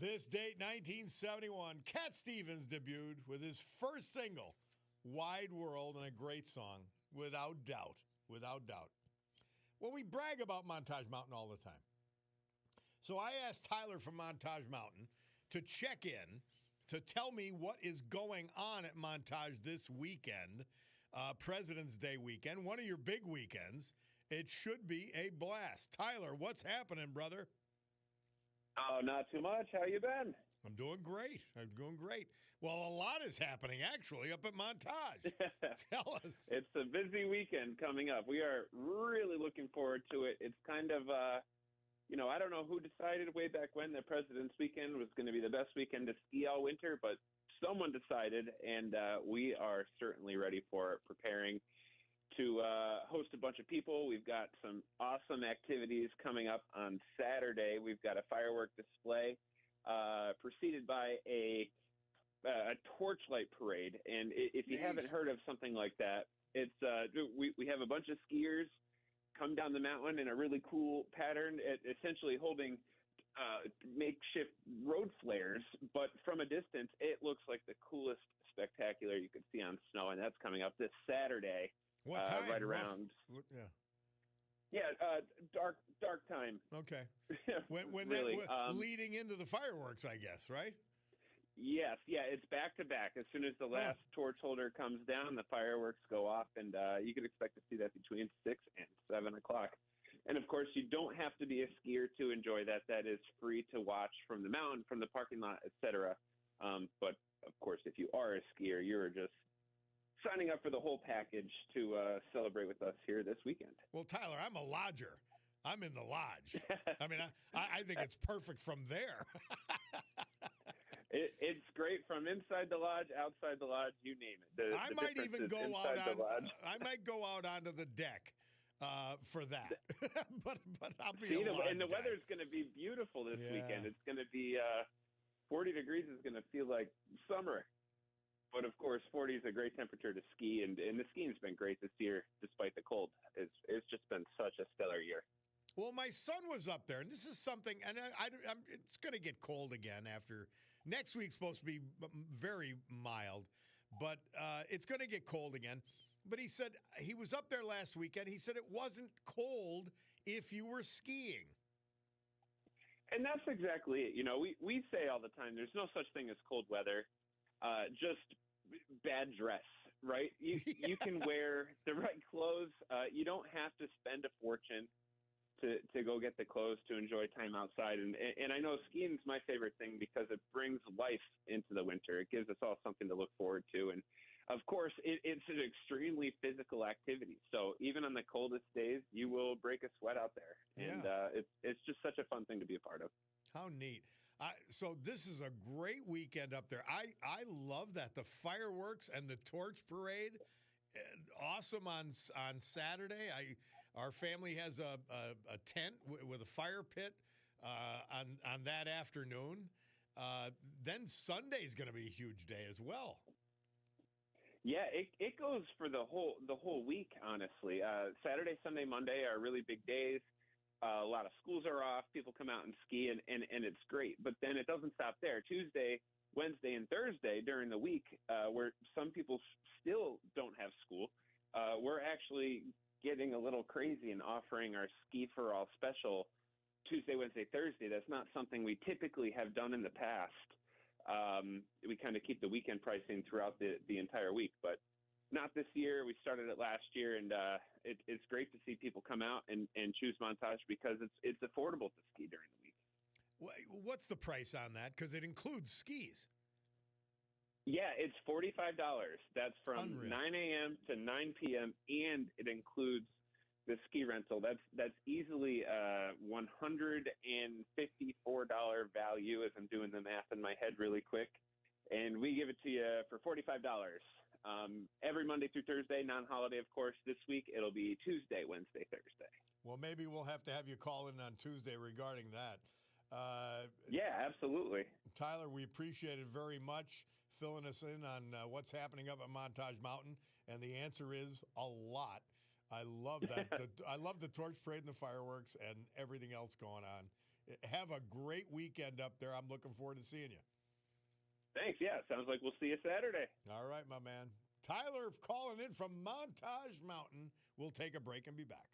Speaker 1: This date, 1971, Cat Stevens debuted with his first single, Wide World, and a great song, without doubt. Without doubt. Well, we brag about Montage Mountain all the time. So I asked Tyler from Montage Mountain to check in to tell me what is going on at Montage this weekend, President's Day weekend, one of your big weekends. It should be a blast. Tyler, what's happening, brother?
Speaker 7: Oh, not too much. How you been?
Speaker 1: I'm doing great. I'm doing great. Well, a lot is happening, actually, up at Montage. Tell us.
Speaker 7: It's a busy weekend coming up. We are really looking forward to it. It's kind of, I don't know who decided way back when that President's Weekend was going to be the best weekend to ski all winter, but someone decided, and we are certainly ready for it, preparing to host a bunch of people. We've got some awesome activities coming up on Saturday. We've got a firework display preceded by a torchlight parade. And if you haven't heard of something like that, it's we have a bunch of skiers come down the mountain in a really cool pattern, essentially holding makeshift road flares, but from a distance, it looks like the coolest spectacular you could see on snow, and that's coming up this Saturday.
Speaker 1: What time?
Speaker 7: Right around. Dark time.
Speaker 1: Okay. When
Speaker 7: really,
Speaker 1: leading into the fireworks, I guess, right?
Speaker 7: Yes. Yeah. It's back to back. As soon as the last torch holder comes down, the fireworks go off, and you can expect to see that between 6 and 7 o'clock. And of course, you don't have to be a skier to enjoy that. That is free to watch from the mountain, from the parking lot, etc. But of course, if you are a skier, you're just signing up for the whole package to celebrate with us here this weekend.
Speaker 1: Well, Tyler, I'm a lodger. I'm in the lodge. I mean, I think it's perfect from there.
Speaker 7: It's great from inside the lodge, outside the lodge, you name it.
Speaker 1: I might even go out I might go out onto the deck for that. but I'll be a lodge
Speaker 7: and the
Speaker 1: guy.
Speaker 7: weather's going to be beautiful this weekend. It's going to be 40 degrees is going to feel like summer. But, of course, 40 is a great temperature to ski, and the skiing's been great this year despite the cold. It's just been such a stellar year.
Speaker 1: Well, my son was up there, and this is something, and it's going to get cold again after next week's supposed to be very mild, but it's going to get cold again. But he said he was up there last weekend. He said it wasn't cold if you were skiing.
Speaker 7: And that's exactly it. You know, we say all the time there's no such thing as cold weather. Just bad dress, right? You can wear the right clothes. You don't have to spend a fortune to go get the clothes to enjoy time outside. And I know skiing's my favorite thing because it brings life into the winter. It gives us all something to look forward to. And of course, it's an extremely physical activity. So even on the coldest days, you will break a sweat out there. And it's just such a fun thing to be a part of.
Speaker 1: How neat. So this is a great weekend up there. I love that. The fireworks and the torch parade, awesome on Saturday. Our family has a tent with a fire pit on that afternoon. Then Sunday's going to be a huge day as well.
Speaker 7: Yeah, it goes for the whole week, honestly. Saturday, Sunday, Monday are really big days. A lot of schools are off. People come out and ski, and it's great. But then it doesn't stop there. Tuesday, Wednesday, and Thursday during the week, where some people still don't have school, we're actually getting a little crazy and offering our Ski for All special Tuesday, Wednesday, Thursday. That's not something we typically have done in the past. We kind of keep the weekend pricing throughout the entire week, but not this year. We started it last year, and it's great to see people come out and choose Montage because it's affordable to ski during the week.
Speaker 1: What's the price on that? Because it includes skis.
Speaker 7: Yeah, it's $45. That's from
Speaker 1: Unreal.
Speaker 7: 9 a.m. to 9 p.m., and it includes the ski rental. That's easily a $154 value, as I'm doing the math in my head really quick, and we give it to you for $45. Every Monday through Thursday, non-holiday, of course. This week it'll be Tuesday, Wednesday, Thursday.
Speaker 1: Well, maybe we'll have to have you call in on Tuesday regarding that.
Speaker 7: Yeah, absolutely.
Speaker 1: Tyler, we appreciate it very much, filling us in on what's happening up at Montage Mountain, and the answer is a lot. I love that. I love the torch parade and the fireworks and everything else going on. Have a great weekend up there. I'm looking forward to seeing you.
Speaker 7: Thanks. Yeah, sounds like we'll see you Saturday.
Speaker 1: All right, my man. Tyler calling in from Montage Mountain. We'll take a break and be back.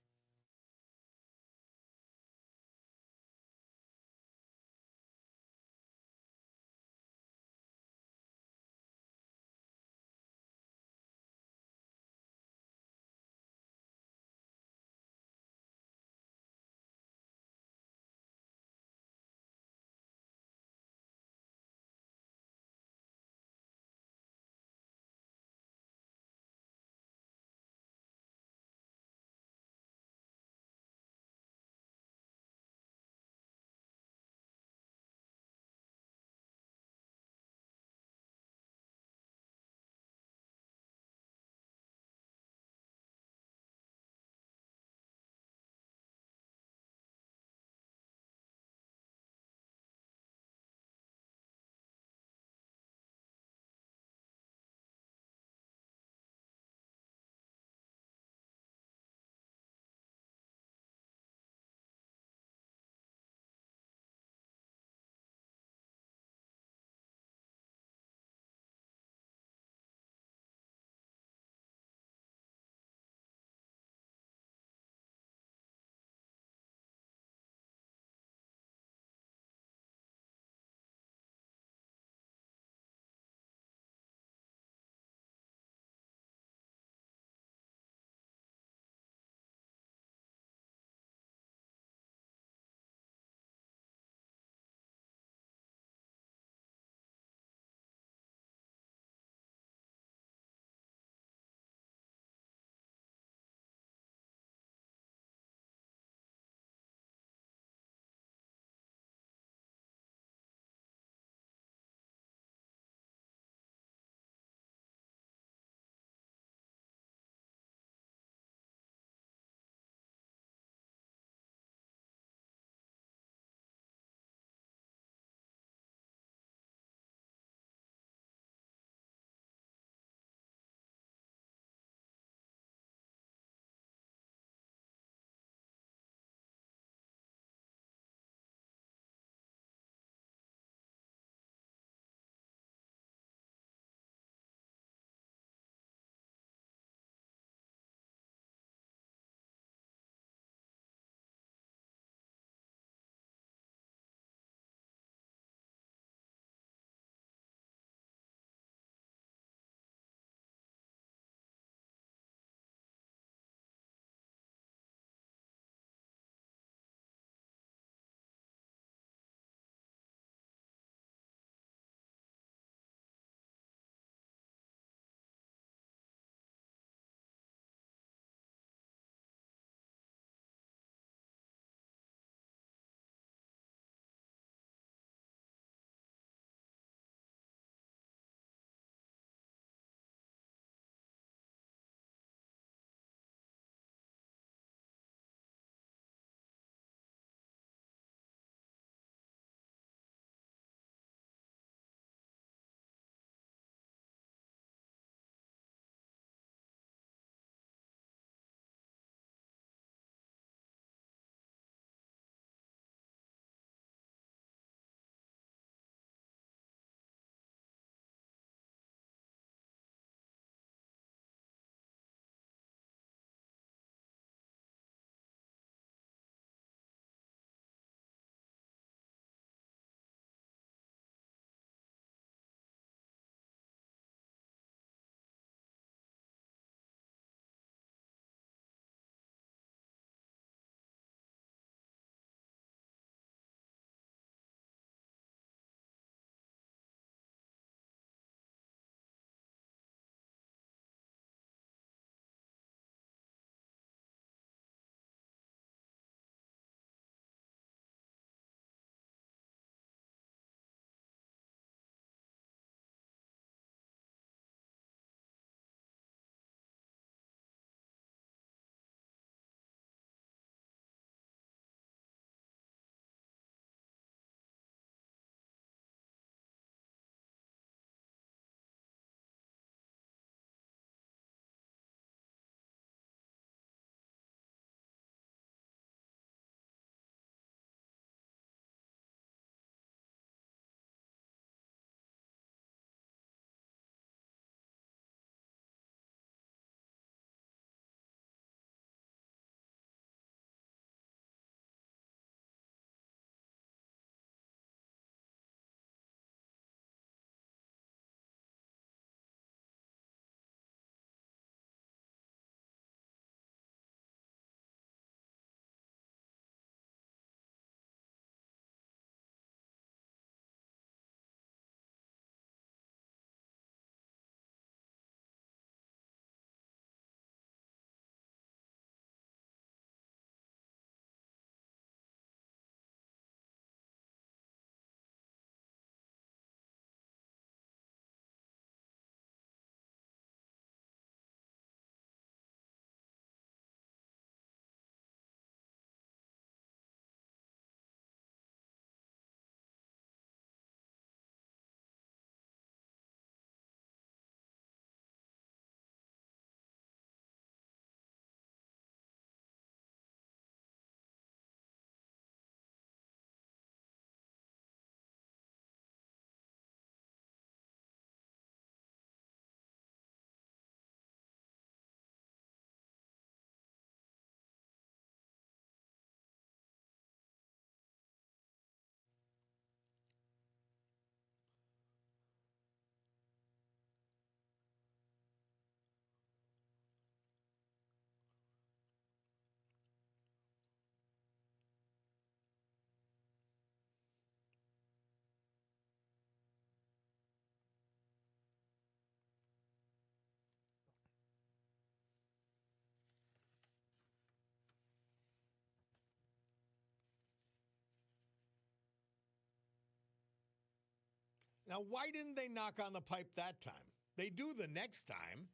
Speaker 1: Now, why didn't they knock on the pipe that time? They do the next time.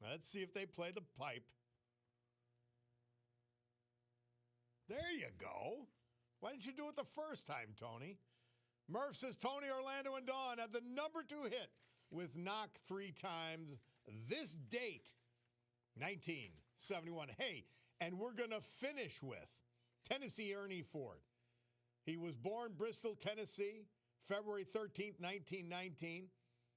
Speaker 1: Let's see if they play the pipe. There you go. Why didn't you do it the first time, Tony? Murph says Tony, Orlando, and Dawn had the number 2 hit with knock 3 times this date, 1971. Hey, and we're going to finish with Tennessee Ernie Ford. He was born Bristol, Tennessee, February 13th, 1919.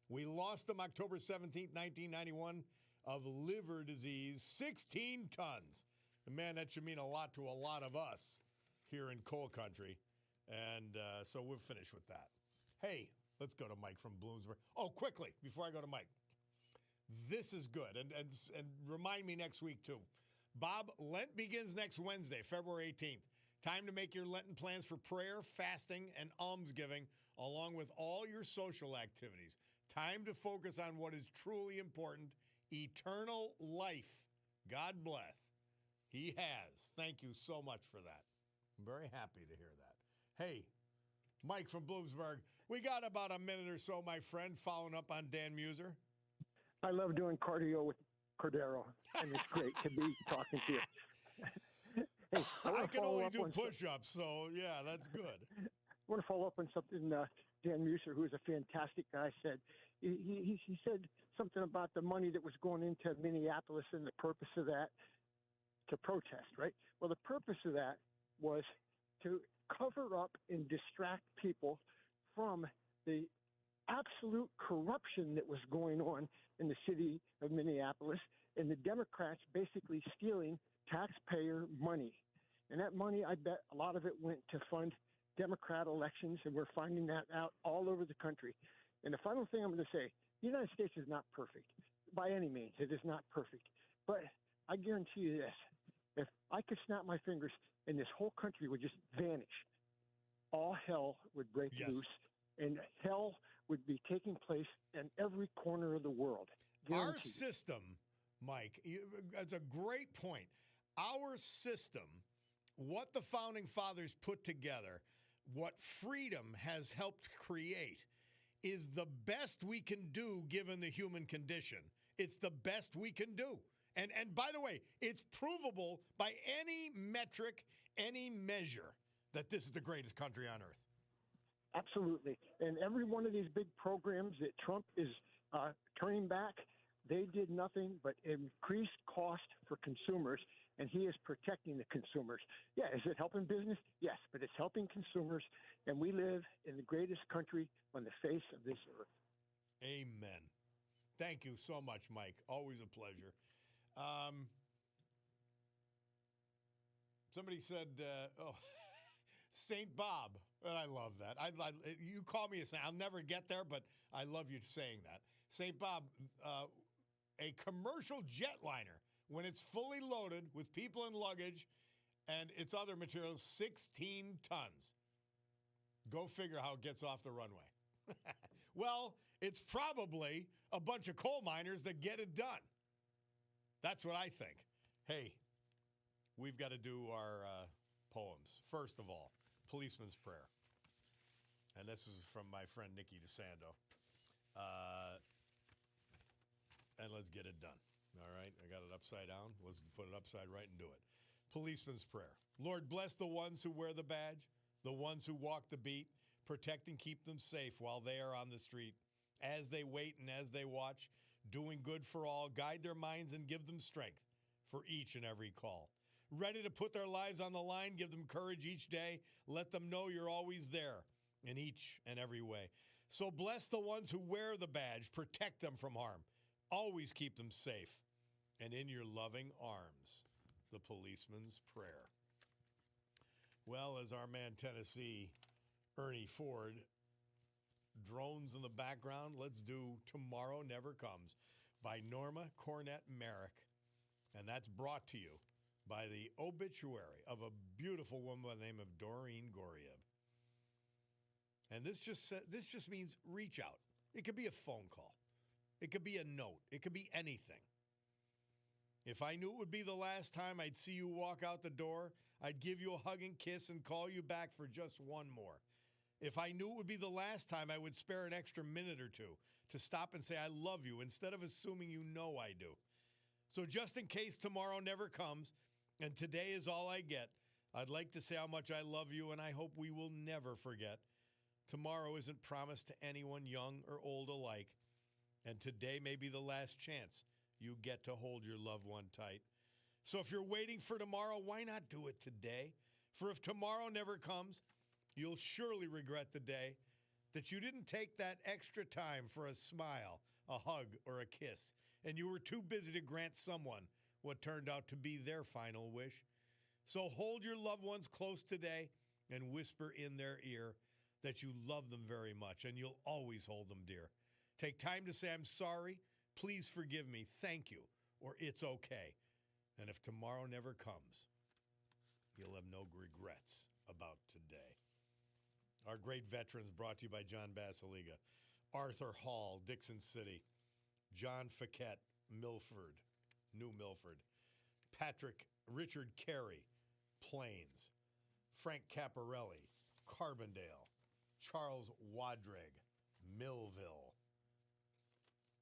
Speaker 1: We lost him October 17th, 1991, of liver disease, 16 tons. And man, that should mean a lot to a lot of us here in coal country. And so we'll finish with that. Hey, let's go to Mike from Bloomsburg. Oh, quickly, before I go to Mike. This is good. And remind me next week, too. Bob, Lent begins next Wednesday, February 18th. Time to make your Lenten plans for prayer, fasting, and almsgiving, along with all your social activities. Time to focus on what is truly important, eternal life. God bless. He has. Thank you so much for that. I'm very happy to hear that. Hey, Mike from Bloomsburg, we got about a minute or so, my friend, following up on Dan Muser.
Speaker 8: I love doing cardio with Cordaro, and it's great to be talking to you. Hey,
Speaker 1: I can only do push-ups, so yeah, that's good.
Speaker 8: I want to follow up on something Dan Muser, who is a fantastic guy, said. He said something about the money that was going into Minneapolis and the purpose of that to protest, right? Well, the purpose of that was to cover up and distract people from the absolute corruption that was going on in the city of Minneapolis, and the Democrats basically stealing taxpayer money. And that money, I bet a lot of it went to fund Democrat elections, and we're finding that out all over the country. And the final thing I'm going to say, the United States is not perfect. By any means, it is not perfect. But I guarantee you this, if I could snap my fingers and this whole country would just vanish, all hell would break loose, and hell would be taking place in every corner of the world. Guaranteed.
Speaker 1: Our system, Mike, that's a great point. Our system, what the Founding Fathers put together, what freedom has helped create, is the best we can do given the human condition. It's the best we can do. And by the way, it's provable by any metric, any measure, that this is the greatest country on earth.
Speaker 8: Absolutely. And every one of these big programs that Trump is turning back, they did nothing but increase cost for consumers, and he is protecting the consumers. Yeah, is it helping business? Yes, but it's helping consumers, and we live in the greatest country on the face of this earth.
Speaker 1: Amen. Thank you so much, Mike. Always a pleasure. Somebody said, St. Bob, and I love that. You call me a saint. I'll never get there, but I love you saying that. St. Bob, a commercial jetliner, when it's fully loaded with people and luggage and its other materials, 16 tons. Go figure how it gets off the runway. Well, it's probably a bunch of coal miners that get it done. That's what I think. Hey, we've got to do our poems. First of all, Policeman's Prayer. And this is from my friend Nikki DeSando. And let's get it done. All right? I got it upside down. Let's put it upside right and do it. Policeman's Prayer. Lord, bless the ones who wear the badge, the ones who walk the beat, protect and keep them safe while they are on the street. As they wait and as they watch, doing good for all, guide their minds and give them strength for each and every call. Ready to put their lives on the line, give them courage each day. Let them know you're always there in each and every way. So bless the ones who wear the badge, protect them from harm. Always keep them safe. And in your loving arms, the Policeman's Prayer. Well, as our man Tennessee, Ernie Ford, drones in the background, let's do Tomorrow Never Comes by Norma Cornett Merrick. And that's brought to you by the obituary of a beautiful woman by the name of Doreen Goriev. And this just means reach out. It could be a phone call. It could be a note. It could be anything. If I knew it would be the last time I'd see you walk out the door, I'd give you a hug and kiss and call you back for just one more. If I knew it would be the last time, I would spare an extra minute or two to stop and say I love you instead of assuming you know I do. So just in case tomorrow never comes and today is all I get, I'd like to say how much I love you and I hope we will never forget. Tomorrow isn't promised to anyone young or old alike, and today may be the last chance you get to hold your loved one tight. So if you're waiting for tomorrow, why not do it today? For if tomorrow never comes, you'll surely regret the day that you didn't take that extra time for a smile, a hug, or a kiss, and you were too busy to grant someone what turned out to be their final wish. So hold your loved ones close today and whisper in their ear that you love them very much and you'll always hold them dear. Take time to say, I'm sorry, please forgive me, thank you, or it's okay. And if tomorrow never comes, you'll have no regrets about today. Our great veterans brought to you by John Basiliga, Arthur Hall, Dixon City, John Fiquette, Milford, New Milford, Richard Carey, Plains, Frank Caparelli, Carbondale, Charles Wadrig, Millville.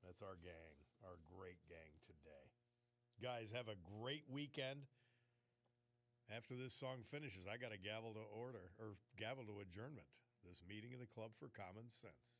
Speaker 1: That's our gang, our great gang today. Guys, have a great weekend. After this song finishes, I got a gavel to adjournment. This meeting of the Club for Common Sense.